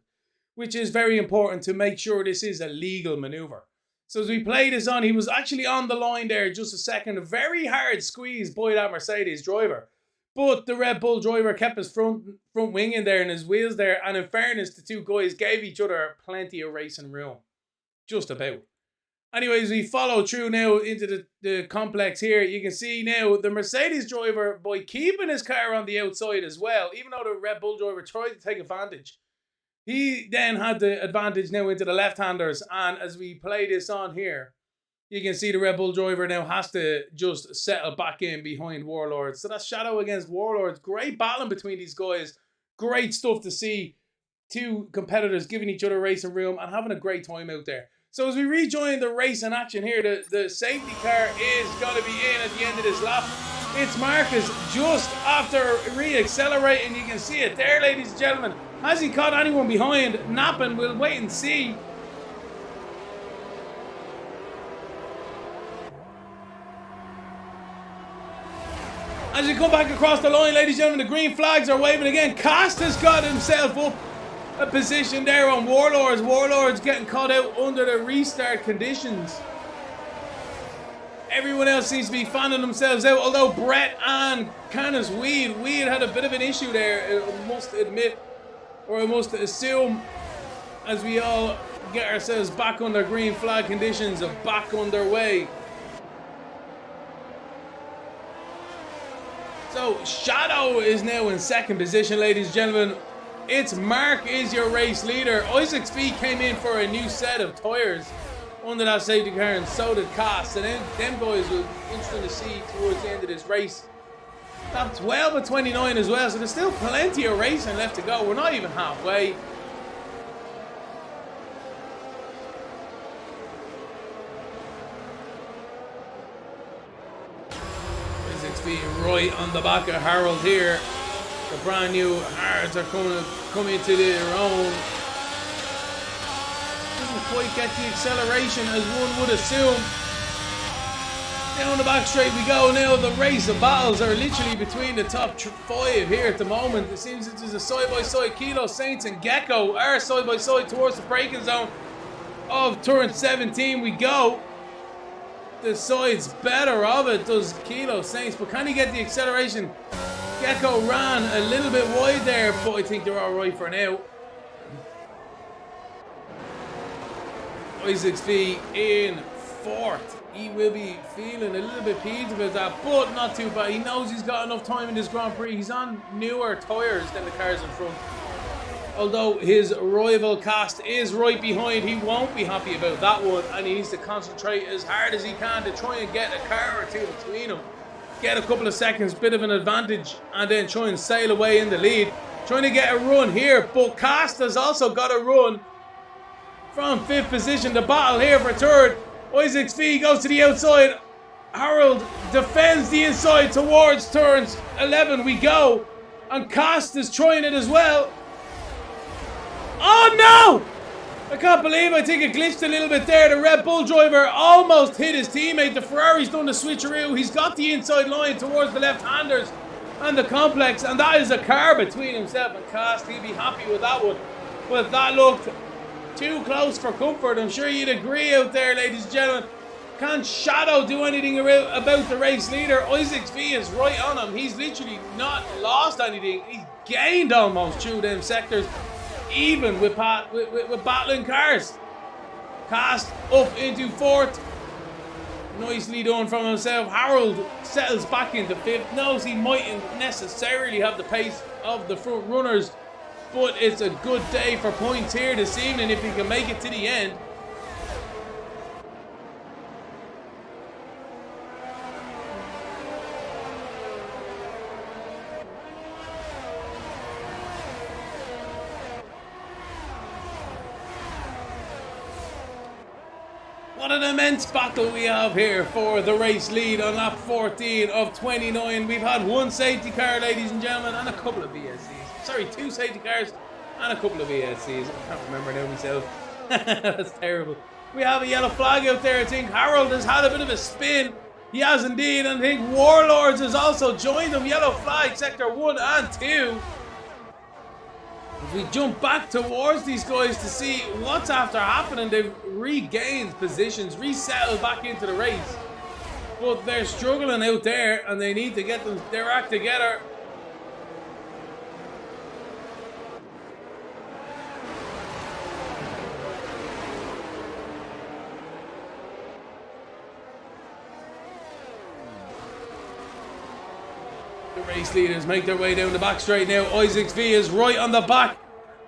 which is very important to make sure this is a legal maneuver. So as we play this on, he was actually on the line there just a second. A very hard squeeze by that Mercedes driver. But the Red Bull driver kept his front wing in there and his wheels there. And in fairness, the two guys gave each other plenty of racing room. Just about. Anyways, we follow through now into the complex here. You can see now the Mercedes driver, by keeping his car on the outside as well, even though the Red Bull driver tried to take advantage, he then had the advantage now into the left-handers. And as we play this on here, you can see the Red Bull driver now has to just settle back in behind Warlords. So that's Shadow against Warlords. Great battling between these guys. Great stuff to see. Two competitors giving each other racing room and having a great time out there. So as we rejoin the race in action here, the safety car is going to be in at the end of this lap. It's Marcus just after re-accelerating. You can see it there, ladies and gentlemen. Has he caught anyone behind? Napping, we'll wait and see. As we come back across the line, ladies and gentlemen, the green flags are waving again. Cast has got himself up a position there on Warlords. Warlords getting caught out under the restart conditions. Everyone else seems to be fanning themselves out, although Brett and Canis Weed had a bit of an issue there, I must admit, or I must assume, as we all get ourselves back under green flag conditions and back underway. So Shadow is now in second position, ladies and gentlemen. It's Mark is your race leader. Isaac Speed came in for a new set of tyres under that safety car, and so did Cass. And then them guys will be interesting to see towards the end of this race. Top 12 and 29 as well, so there's still plenty of racing left to go. We're not even halfway. Isaac Speed right on the back of Harold here. The brand new hards are coming to their own. Doesn't quite get the acceleration as one would assume. Down the back straight we go now. The race of battles are literally between the top 5 here at the moment. It seems it is a side-by-side. Kilo Saints and Gecko are side-by-side towards the braking zone of turn 17 we go. Decides better of it, does Kilo Saints, but can he get the acceleration Gecko ran a little bit wide there, but I think they're all right for now. Isaacs V in fourth. He will be feeling a little bit peeved about that, but not too bad. He knows he's got enough time in this Grand Prix. He's on newer tyres than the cars in front. Although his rival Cast is right behind, he won't be happy about that one, and he needs to concentrate as hard as he can to try and get a car or two between them. Get a couple of seconds, bit of an advantage, and then try and sail away in the lead. Trying to get a run here, but Cast has also got a run from 5th position. The battle here for 3rd. Isaacs V goes to the outside. Harold defends the inside towards turns 11 we go. And Cast is trying it as well. Oh no! I can't believe, I think it glitched a little bit there. The Red Bull driver almost hit his teammate. The Ferrari's done the switcheroo. He's got the inside line towards the left-handers and the complex. And that is a car between himself and Cast. He'd be happy with that one. But that looked too close for comfort. I'm sure you'd agree out there, ladies and gentlemen. Can't Shadow do anything about the race leader? Isaacs V is right on him. He's literally not lost anything. He's gained almost through them sectors, even with battling cars. Cast up into 4th. Nicely done from himself. Harold settles back into 5th. Knows he mightn't necessarily have the pace of the front runners, but it's a good day for points here this evening if he can make it to the end. What an immense battle we have here for the race lead on lap 14 of 29. We've had one safety car, ladies and gentlemen, and a couple of VSCs. Sorry, 2 safety cars and a couple of VSCs. I can't remember now myself. That's terrible. We have a yellow flag out there. I think Harold has had a bit of a spin. He has indeed, and I think Warlords has also joined him. Yellow flag, sector 1 and 2. As we jump back towards these guys to see what's after happening, they've regained positions, resettled back into the race. But they're struggling out there and they need to get their act together. The race leaders make their way down the back straight now. Isaacs V is right on the back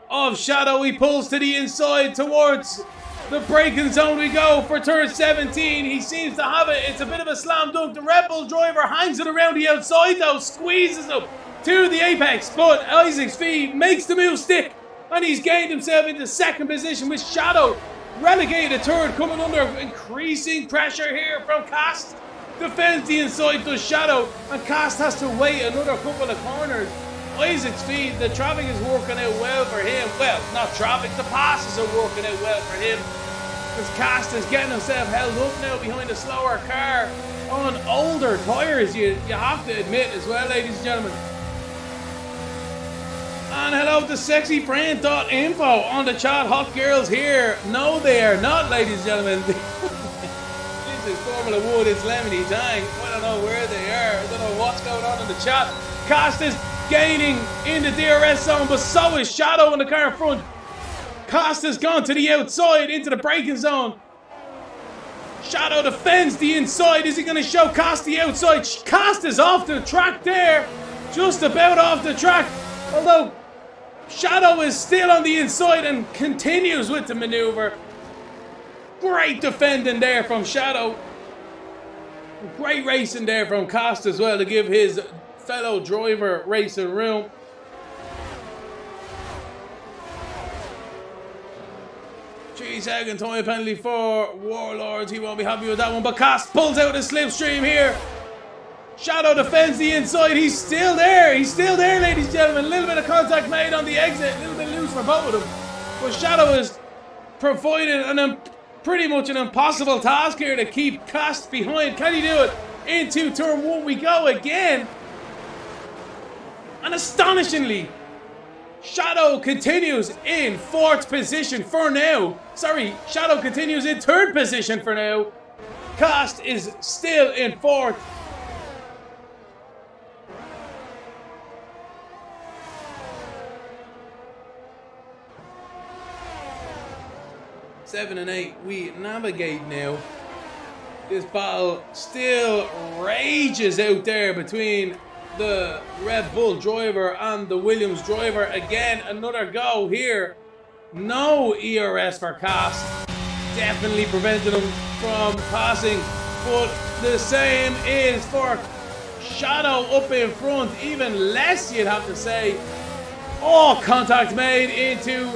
of Shadow. He pulls to the inside towards the braking zone we go for turn 17. He seems to have it. It's a bit of a slam dunk. The Red Bull driver hangs it around the outside though, squeezes him to the apex, but Isaacs V makes the move stick and he's gained himself into 2nd position with Shadow relegated 3rd, coming under increasing pressure here from Cast. Defends the inside to Shadow, and Cast has to wait another couple of corners. Isaacs V, the traffic is working out well for him. Well, not traffic, the passes are working out well for him. Because Cast is getting himself held up now behind a slower car on older tyres, you have to admit as well, ladies and gentlemen. And hello to sexyfriend.info on the chat. Hot girls here. No, they are not, ladies and gentlemen. This is Formula 1, it's Lemony Tang. I don't know where they are. I don't know what's going on in the chat. Cast is gaining in the DRS zone, but so is Shadow in the car in front. Cast has gone to the outside into the braking zone. Shadow defends the inside. Is he going to show Cast the outside? Cast is off the track there. Just about off the track. Although Shadow is still on the inside and continues with the maneuver. Great defending there from Shadow. Great racing there from Cast as well to give his fellow driver racing room. Second time penalty for Warlords. He won't be happy with that one, but Cast pulls out the slipstream here. Shadow defends the inside. He's still there. He's still there, ladies and gentlemen. A little bit of contact made on the exit. A little bit loose for both of them. But Shadow is providing pretty much an impossible task here to keep Cast behind. Can he do it? Into turn 1 we go again. And astonishingly, Shadow continues in 4th position for now. Sorry, Shadow continues in 3rd position for now. Cast is still in 4th. 7 and 8, we navigate now. This battle still rages out there between the Red Bull driver and the Williams driver. Again, another go here. No ERS for Cast. Definitely prevented him from passing. But the same is for Shadow up in front. Even less, you'd have to say. Oh, contact made into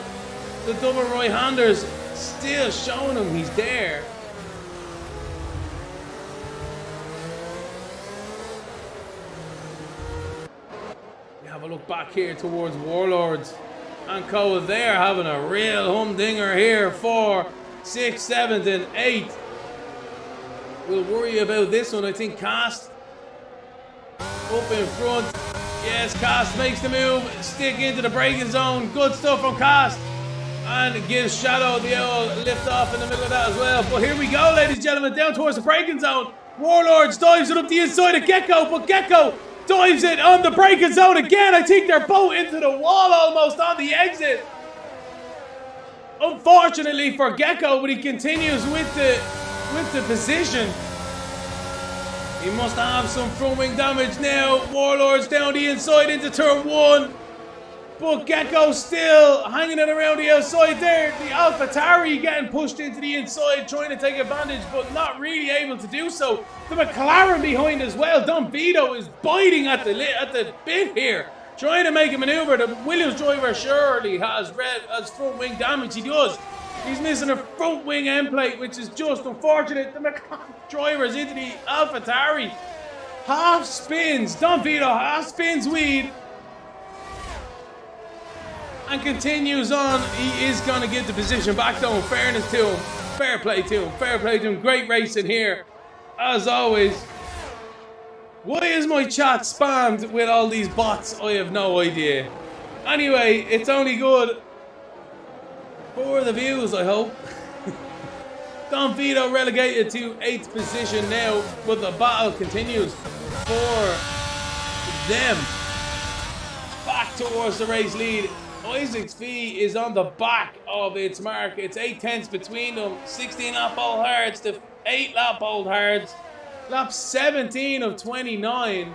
the double right-handers. Still showing him he's there. We have a look back here towards Warlords and Co. They're having a real humdinger here for 6th, 7th, and 8th. We'll worry about this one. I think Cast up in front. Yes, Cast makes the move. Stick into the braking zone. Good stuff from Cast. And gives Shadow the old lift off in the middle of that as well. But here we go, ladies and gentlemen, down towards the braking zone. Warlords dives it up the inside of Gecko, but Gecko dives it on the braking zone again. I think they're both into the wall almost on the exit. Unfortunately for Gecko, but he continues with the position. He must have some front wing damage now. Warlords down the inside into turn 1. But Gecko still hanging it around the outside there. The AlphaTauri getting pushed into the inside, trying to take advantage, but not really able to do so. The McLaren behind as well. Don Vito is biting at the bit here, trying to make a maneuver. The Williams driver surely has front wing damage. He does. He's missing a front wing end plate, which is just unfortunate. The McLaren driver's into the AlphaTauri. Half spins. Don Vito half spins Weed. And continues on. He is going to get the position back though. In fairness to him. Fair play to him. Fair play to him. Great racing here. As always. Why is my chat spammed with all these bots? I have no idea. Anyway, it's only good for the views, I hope. Don Vito relegated to 8th position now. But the battle continues for them. Back towards the race lead. Isaacs V is on the back of its mark. It's 8 tenths between them. 16 lap old hards to 8 lap old hards. Lap 17 of 29.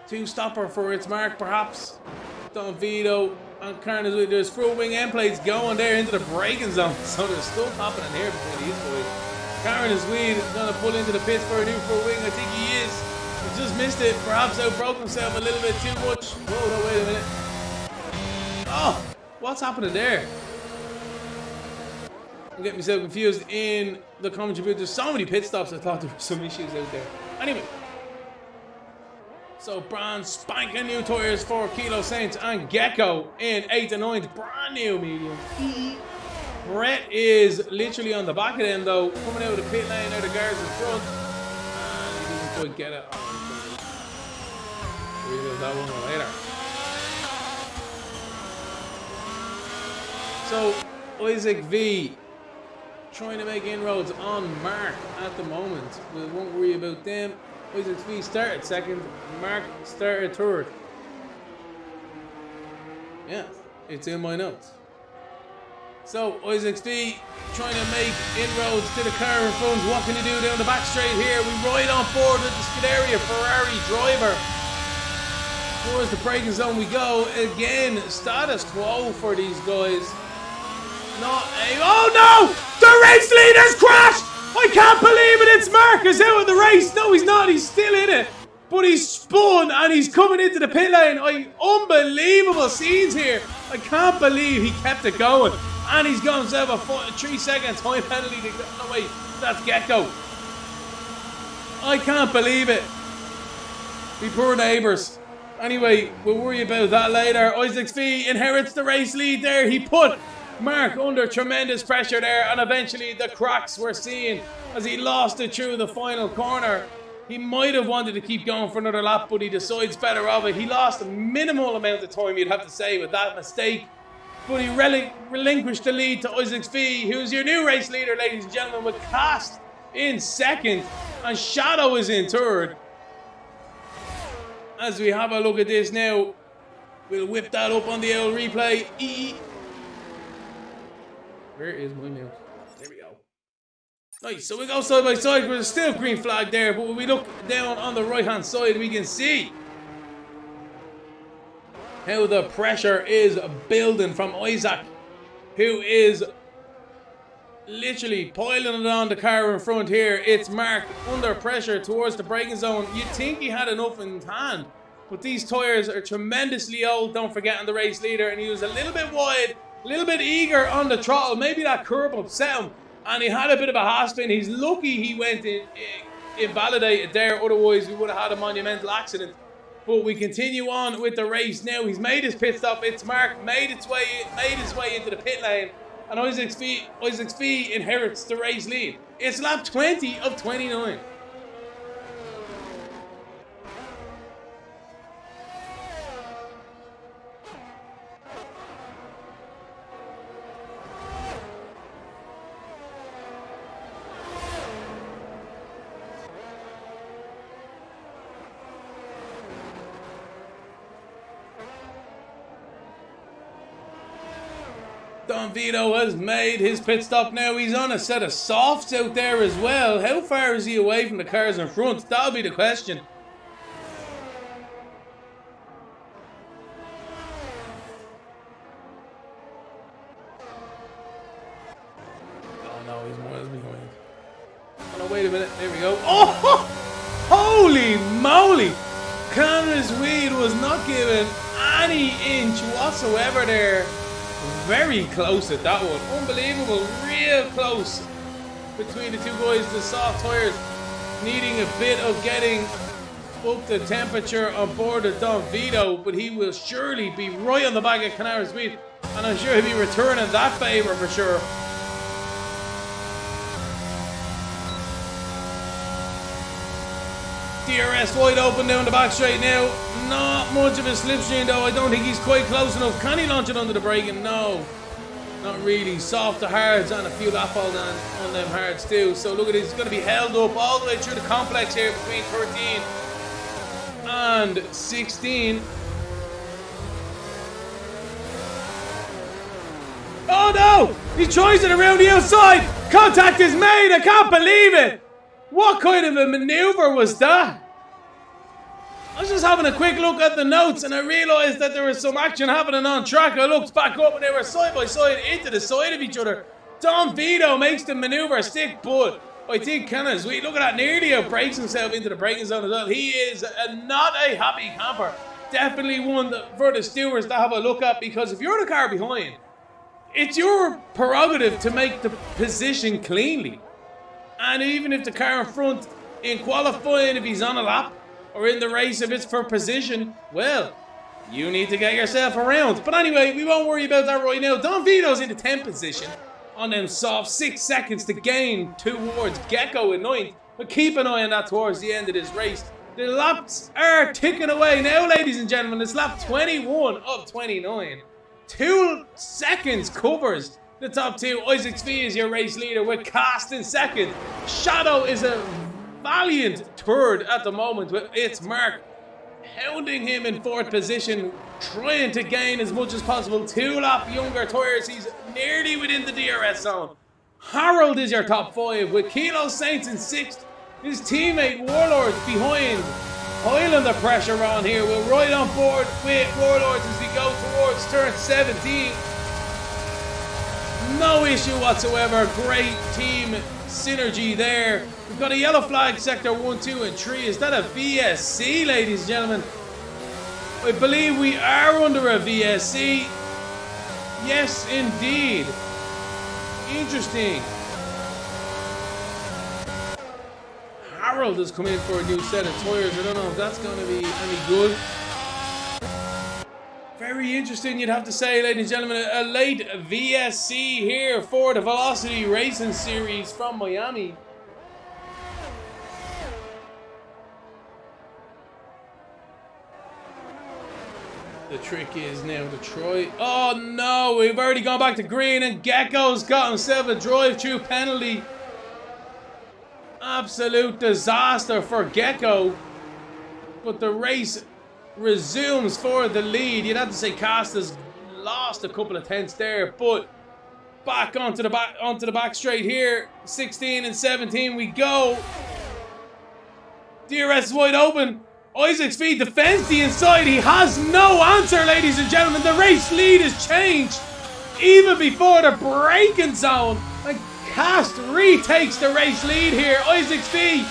2 stopper for its mark, perhaps. Don Vito and Carnage. There's front wing end plates going there into the braking zone. So there's stuff happening here between these boys. Karen is going to pull into the pits for a new front wing. I think he is. He just missed it. Perhaps outbroke himself a little bit too much. Whoa, no, wait a minute. Oh, what's happening there? I'm getting myself confused in the commentary booth. There's so many pit stops. I thought there were some issues out there. Anyway. So brand spanking new tires for Kilo Saints and Gecko in 8th and 9th. Brand new medium. Brett is literally on the back of them though. Coming out of the pit lane, out of guards in front. And he doesn't quite get it. Reveal that one later. So Isaac V trying to make inroads on Mark at the moment. We won't worry about them. Isaac V started 2nd, Mark started 3rd. Yeah, it's in my notes. So Isaac V trying to make inroads to the car in front. What can he do down the back straight here? We ride on board with the Scuderia Ferrari driver. Towards the braking zone we go. Again, status quo for these guys. Not a... Oh no! The race leader's crashed! I can't believe it! It's Marcus out of the race! No, he's not. He's still in it. But he's spun and he's coming into the pit lane. Unbelievable scenes here. I can't believe he kept it going. And he's got himself a 3-second time penalty. No, wait. That's Gecko. I can't believe it. We poor neighbours. Anyway, we'll worry about that later. Isaac V inherits the race lead there. He put Mark under tremendous pressure there, and eventually the cracks we're seeing as he lost it through the final corner. He might have wanted to keep going for another lap, but he decides better of it. He lost a minimal amount of time, you'd have to say, with that mistake. But he relinquished the lead to Isaac V, who's your new race leader, ladies and gentlemen, with Cast in 2nd, and Shadow is in 3rd. As we have a look at this now, we'll whip that up on the old replay. Where is my mouse? There we go. Nice, so we go side by side. There's still green flag there, but when we look down on the right hand side, we can see how the pressure is building from Isaac, who is literally piling it on the car in front here. It's Mark under pressure towards the braking zone. You'd think he had enough in hand, but these tyres are tremendously old, don't forget, on the race leader, and he was a little bit wide, a little bit eager on the throttle. Maybe that curb upset him, and he had a bit of a half spin. He's lucky he went invalidated there, otherwise we would have had a monumental accident. But we continue on with the race now. He's made his pit stop. It's Mark made his way into the pit lane, and Isaac's V inherits the race lead. It's lap 20 of 29. Don Vito has made his pit stop now. He's on a set of softs out there as well. How far is he away from the cars in front? That'll be the question. Oh no, he's miles behind. Oh no, wait a minute. There we go. Oh! Holy moly! Conor Sweet was not given any inch whatsoever there. Very close at that one. Unbelievable. Real close between the two guys. The soft tyres needing a bit of getting up the temperature on board of Don Vito, but he will surely be right on the back of Conor Sweet, and I'm sure he'll be returning that favour for sure. DRS wide open down the back straight now. Not much of a slipstream though. I don't think he's quite close enough. Can he launch it under the braking? No. Not really. Soft to hards and a few lap hold on them hards too. So look at this. He's going to be held up all the way through the complex here between 13 and 16. Oh no! He tries it around the outside. Contact is made. I can't believe it. What kind of a maneuver was that? I was just having a quick look at the notes and I realised that there was some action happening on track. I looked back up and they were side by side into the side of each other. Don Vito makes the maneuver stick, but I think Conor Sweet, look at that, nearly outbreaks himself into the braking zone as well. He is not a happy camper. Definitely one for the stewards to have a look at, because if you're the car behind, it's your prerogative to make the position cleanly. And even if the car in front, in qualifying, if he's on a lap, or in the race, if it's for position, well, you need to get yourself around. But anyway, we won't worry about that right now. Don Vito's in the 10th position on them soft. 6 seconds to gain towards Gecko in 9th. But keep an eye on that towards the end of this race. The laps are ticking away now, ladies and gentlemen. It's lap 21 of 29. 2 seconds covers the top two. Isaac V is your race leader with Cast in second. Shadow is a valiant third at the moment. It's Mark hounding him in 4th position, trying to gain as much as possible. 2 lap younger tyres. He's nearly within the DRS zone. Harold is your top 5 with Kilo Saints in 6th. His teammate Warlords behind, piling the pressure on here. We're right on board with Warlords as we go towards turn 17. No issue whatsoever. Great team synergy there. We've got a yellow flag sector 1, 2 and 3. Is that a VSC, ladies and gentlemen? I believe we are under a VSC. Yes, indeed. Interesting. Harold has come in for a new set of tyres. I don't know if that's going to be any good. Very interesting, you'd have to say, ladies and gentlemen. A late VSC here for the Velocity Racing Series from Miami. The trick is now to try. Oh no, we've already gone back to green and Gecko's got himself a drive-through penalty. Absolute disaster for Gecko. But the race resumes for the lead. You'd have to say Cast has lost a couple of tenths there, but back onto the back straight here. 16 and 17 we go. DRS is wide open. Isaac's V defends the inside. He has no answer, ladies and gentlemen. The race lead has changed even before the braking zone. And Cast retakes the race lead here. Isaac's V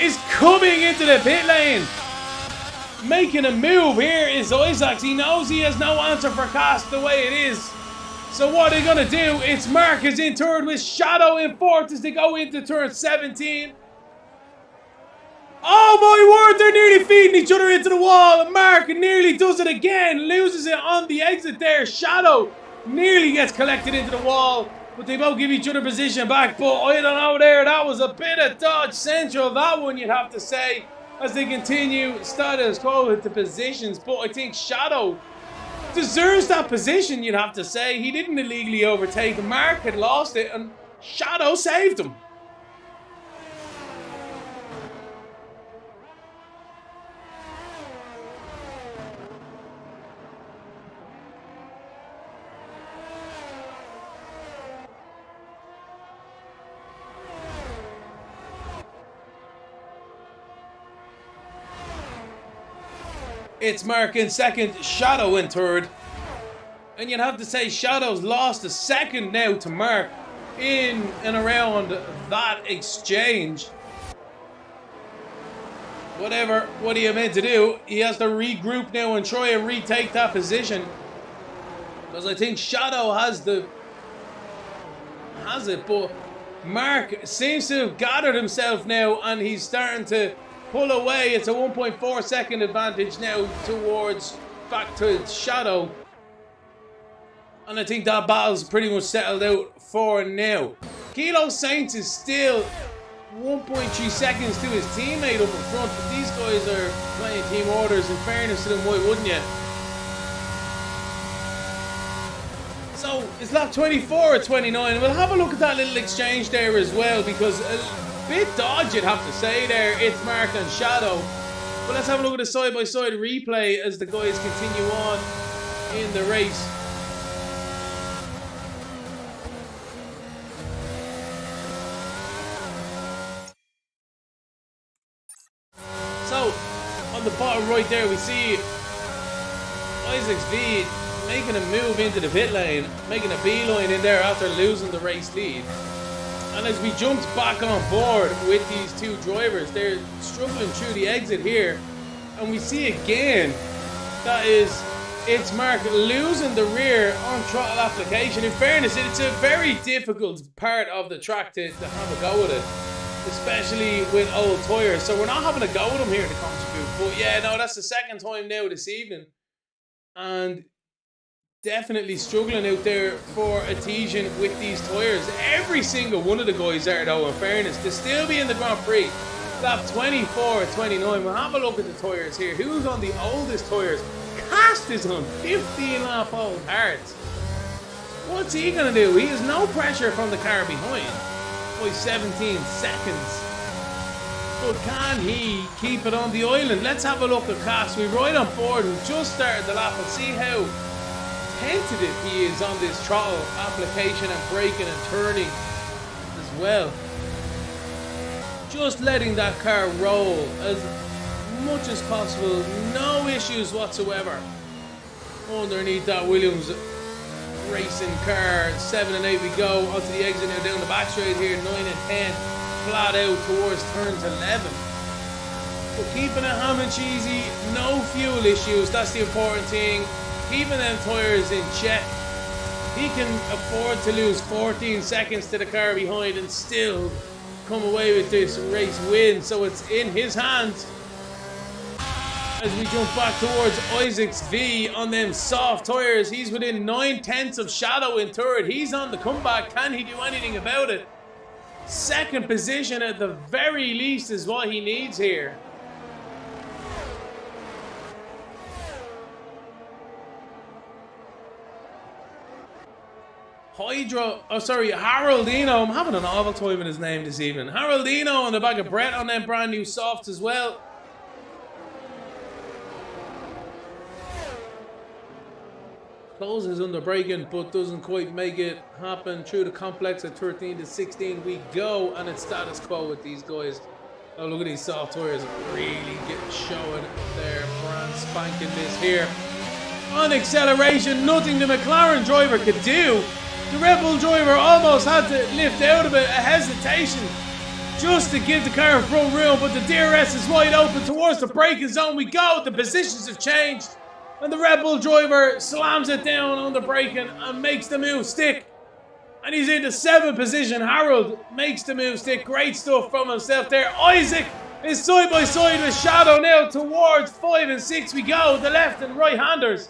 is coming into the pit lane. Making a move here is Isaacs. He knows he has no answer for Cast the way it is. So what are they going to do? It's Marcus in third with Shadow in fourth as they go into turn 17. Oh my word, they're nearly feeding each other into the wall. And Mark nearly does it again. Loses it on the exit there. Shadow nearly gets collected into the wall. But they both give each other position back. But I don't know there. That was a bit of Dodge Central. That one you'd have to say. As they continue status quo with the positions. But I think Shadow deserves that position, you'd have to say. He didn't illegally overtake. Mark had lost it. And Shadow saved him. It's Mark in second, Shadow in third. And you'd have to say Shadow's lost a second now to Mark in and around that exchange. What are you meant to do? He has to regroup now and try and retake that position. Because I think Shadow has it, but Mark seems to have gathered himself now and he's starting to pull away. It's a 1.4 second advantage now towards back to Shadow. And I think that battle's pretty much settled out for now. Kilo Saints is still 1.3 seconds to his teammate up in front, but these guys are playing team orders. In fairness to them, why wouldn't you? So it's lap 24 or 29. We'll have a look at that little exchange there as well, because bit dodgy, I'd have to say there. It's Mark and Shadow. But let's have a look at the side-by-side replay as the guys continue on in the race. So, on the bottom right there, we see Isaac's V making a move into the pit lane, making a beeline in there after losing the race lead. And as we jumped back on board with these two drivers, they're struggling through the exit here. And we see again that it's Mark losing the rear on throttle application. In fairness, it's a very difficult part of the track to have a go with it, especially with old tyres. So we're not having a go with them here to contribute. But yeah, no, that's the second time now this evening. And definitely struggling out there for Artesian with these tyres. Every single one of the guys there, though, in fairness, to still be in the Grand Prix. Lap 24, 29. We'll have a look at the tyres here. Who's on the oldest tyres? Cast is on 15 lap old hards. What's he going to do? He has no pressure from the car behind by 17 seconds. But can he keep it on the island? Let's have a look at Cast. We're right on board. We've just started the lap and see how tentative he is on this throttle application and braking and turning as well. Just letting that car roll as much as possible, no issues whatsoever underneath that Williams racing car. 7 and 8 we go onto the exit now down the back straight here. 9 and 10 flat out towards turns 11. But keeping it ham and cheesy, no fuel issues, that's the important thing. Keeping them tyres in check. He can afford to lose 14 seconds to the car behind and still come away with this race win. So it's in his hands. As we jump back towards Isaac's V on them soft tyres. He's within 9/10 of Shadow in third. He's on the comeback. Can he do anything about it? Second position at the very least is what he needs here. Haroldino. I'm having an awful time with his name this evening. Haroldino on the back of Brett on them brand new softs as well. Closes under braking, but doesn't quite make it happen through the complex at 13 to 16. We go, and it's status quo with these guys. Oh, look at these soft tires really getting showing their brand spanking this here. On acceleration, nothing the McLaren driver could do. The Red Bull driver almost had to lift out of it, a hesitation just to give the car front room, but the DRS is wide open towards the braking zone. We go, the positions have changed, and the Red Bull driver slams it down on the braking and makes the move stick. And he's in the 7th position. Harold makes the move stick. Great stuff from himself there. Isaac is side by side with Shadow now towards 5 and 6 we go. The left and right handers.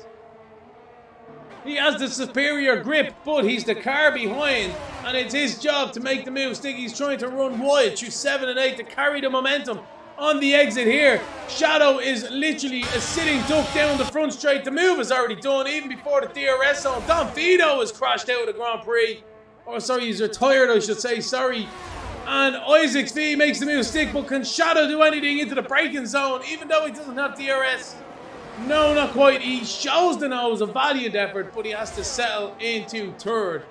He has the superior grip, but he's the car behind, and it's his job to make the move stick. He's trying to run wide through 7 and 8 to carry the momentum on the exit here. Shadow is literally a sitting duck down the front straight. The move is already done even before the DRS zone. Don Vito has crashed out of the Grand Prix. Oh, sorry, he's retired, I should say, sorry. And Isaacs V makes the move stick, but can Shadow do anything into the braking zone, even though he doesn't have DRS? No, not quite. He shows the nose, a valiant effort, but he has to settle into 3rd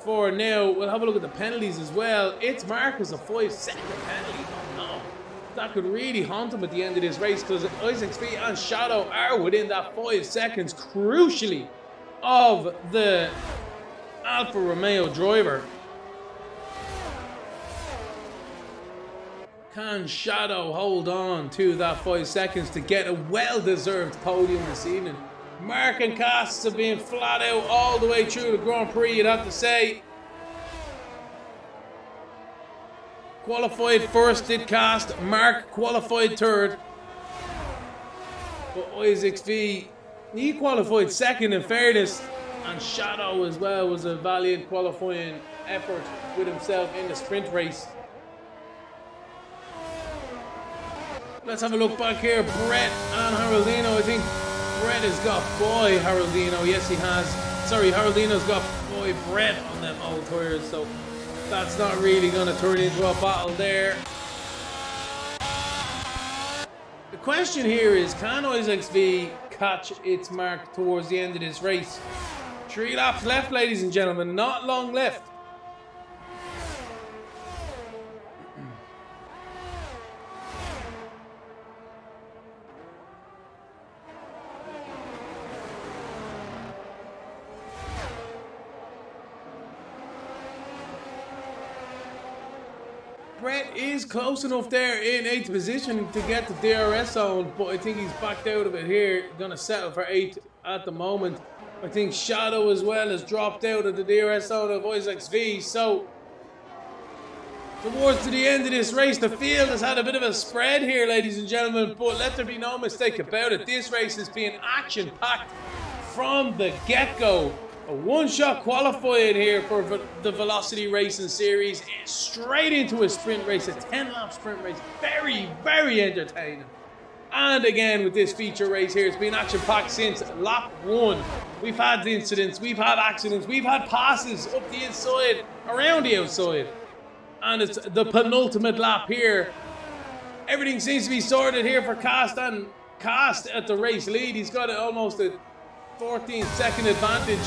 for now. We'll have a look at the penalties as well. It's marked as a 5-second penalty. Oh, no. That could really haunt him at the end of this race, because Isaacs V and Shadow are within that 5 seconds, crucially, of the Alfa Romeo driver. Can Shadow hold on to that 5 seconds to get a well-deserved podium this evening? Mark and Cass have been flat out all the way through the Grand Prix, you'd have to say. Qualified first did Cast. Mark qualified 3rd. But Isaacs V, he qualified 2nd in fairness. And Shadow as well was a valiant qualifying effort with himself in the sprint race. Let's have a look back here. Brett and Haroldino. I think Brett has got boy Haroldino. Yes, he has. Sorry, Haroldino's got boy Brett on them old tires. So that's not really going to turn into a battle there. The question here is, can Isaacs V catch its mark towards the end of this race? 3 laps left, ladies and gentlemen. Not long left. Brett is close enough there in 8th position to get the DRS zone, but I think he's backed out of it here. Gonna settle for 8th at the moment. I think Shadow as well has dropped out of the DRS zone of Isaacs V. So towards the end of this race, the field has had a bit of a spread here, ladies and gentlemen, but let there be no mistake about it. This race has been action-packed from the get-go. A one-shot qualifying here for the Velocity Racing Series. Straight into a sprint race, a 10-lap sprint race. Very, very entertaining. And again, with this feature race here, it's been action-packed since lap 1. We've had incidents, we've had accidents, we've had passes up the inside, around the outside. And it's the penultimate lap here. Everything seems to be sorted here for Cast, and Cast at the race lead. He's got almost a 14-second advantage.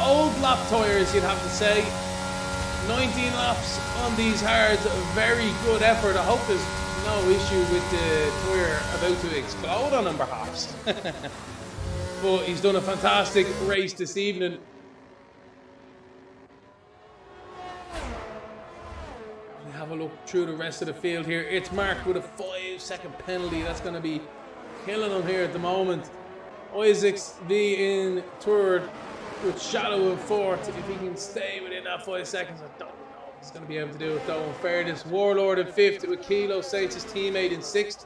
Old lap tyres, you'd have to say. 19 laps on these hards. Very good effort. I hope there's no issue with the tyre about to explode on him, perhaps. But he's done a fantastic race this evening. We have a look through the rest of the field here. It's marked with a 5-second penalty. That's going to be killing him here at the moment. Isaacs V in 3rd, with Shadow in 4th. If he can stay within that 5 seconds, I don't know if he's going to be able to do it though. In fairness, Warlord in 5th, with Kilo Saints, his teammate, in 6th.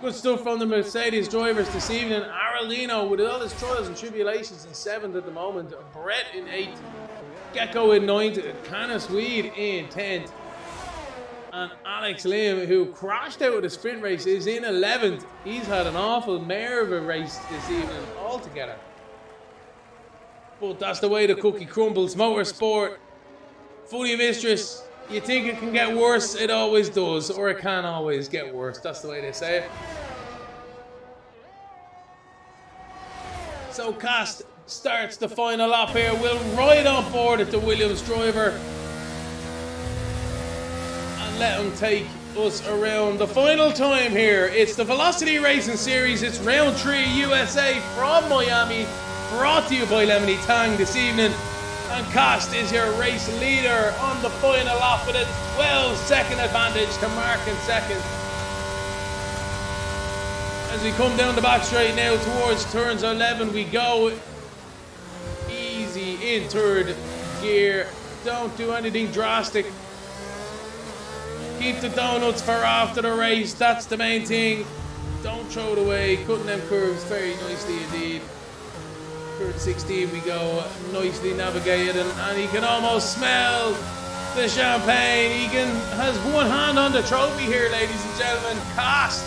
Good stuff from the Mercedes drivers this evening. Aralino, with all his trials and tribulations, in 7th at the moment. Brett in 8th. Gecko in 9th. Canis Weed in 10th. And Alex Lim, who crashed out of the sprint race, is in 11th. He's had an awful mare of a race this evening altogether. But that's the way the cookie crumbles. Motorsport, fully mistress. You think it can get worse? It always does. Or it can always get worse. That's the way they say it. So Cast starts the final lap here. We'll ride on board at the Williams driver and let him take us around the final time here. It's the Velocity Racing Series. It's round 3 USA from Miami, brought to you by Lemony Tang this evening. And Cost is your race leader on the final lap with a 12-second advantage to Mark in second. As we come down the back straight now towards turns 11, we go easy in third gear. Don't do anything drastic. Keep the donuts for after the race. That's the main thing. Don't throw it away. Cutting them curves very nicely indeed. Curve 16 we go, nicely navigated, and he can almost smell the champagne. Egan has one hand on the trophy here, ladies and gentlemen. Cost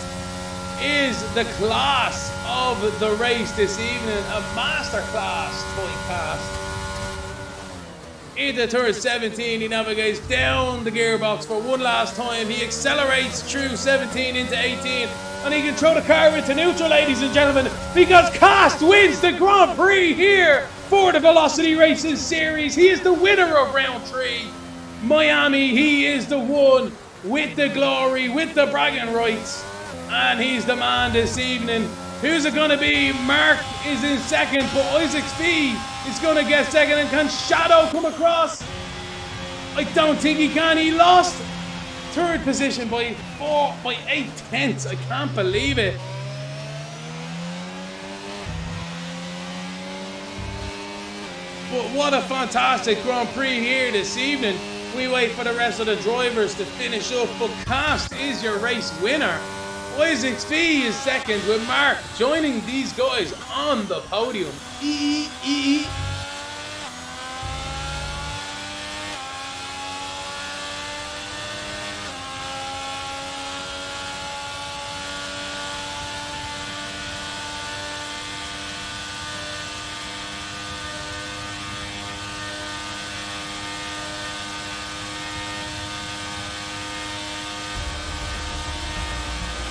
is the class of the race this evening, a masterclass by Cost. Into turn 17, he navigates down the gearbox for one last time. He accelerates through 17 into 18, and he can throw the car into neutral, ladies and gentlemen, because Cost wins the Grand Prix here for the Velocity Racing Series. He is the winner of round 3. Miami, he is the one with the glory, with the bragging rights, and he's the man this evening. Who's it going to be? Mark is in second, but Isaac Speed is going to get second. And can Shadow come across? I don't think he can. He lost third position by 8/10. I can't believe it. But what a fantastic Grand Prix here this evening. We wait for the rest of the drivers to finish up, but Cost is your race winner. Isaac Fee is second, with Mark joining these guys on the podium.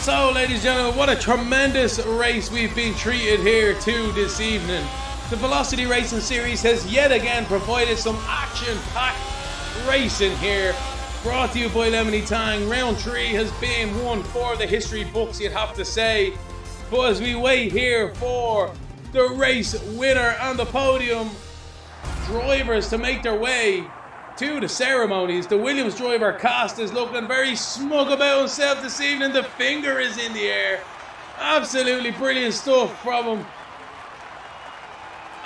So, ladies and gentlemen, what a tremendous race we've been treated here to this evening. The Velocity Racing Series has yet again provided some action-packed racing here. Brought to you by Lemony Tang. Round 3 has been one for the history books, you'd have to say. But as we wait here for the race winner on the podium, drivers to make their way to the ceremonies. The Williams driver Cost is looking very smug about himself this evening. The finger is in the air. Absolutely brilliant stuff from him.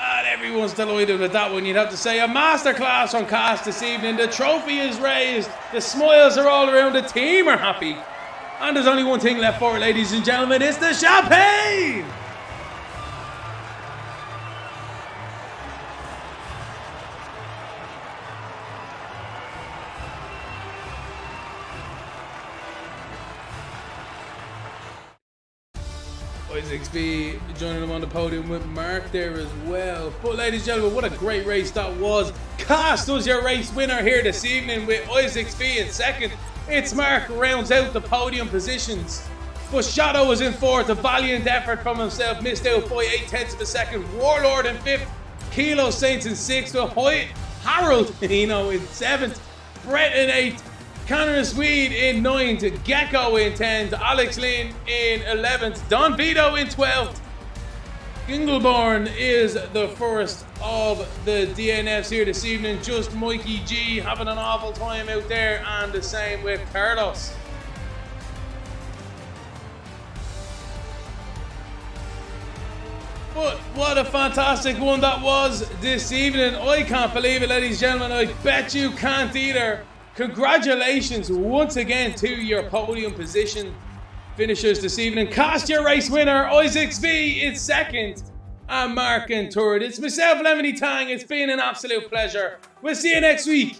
And everyone's delighted with that one, you'd have to say. A masterclass on Cost this evening. The trophy is raised. The smiles are all around. The team are happy. And there's only one thing left for it, ladies and gentlemen. It's the champagne! Isaac Speed joining him on the podium with Mark there as well. But ladies and gentlemen, what a great race that was. Cost was your race winner here this evening with Isaac Speed in second. It's Mark rounds out the podium positions. But Shadow was in fourth. A valiant effort from himself. Missed out by 8/10 of a second. Warlord in fifth. Kilo Saints in sixth. Harold in seventh. Brett in eighth. Connor Swede in 9th, Gecko in 10th, Alex Lynn in 11th, Don Vito in 12th. Gingleborn is the first of the DNFs here this evening. Just Mikey G having an awful time out there, and the same with Carlos. But what a fantastic one that was this evening. I can't believe it, ladies and gentlemen. I bet you can't either. Congratulations once again to your podium position finishers this evening. Cost your race winner, Isaac V is second, and Mark in third. It's myself, Lemony Tang. It's been an absolute pleasure. We'll see you next week.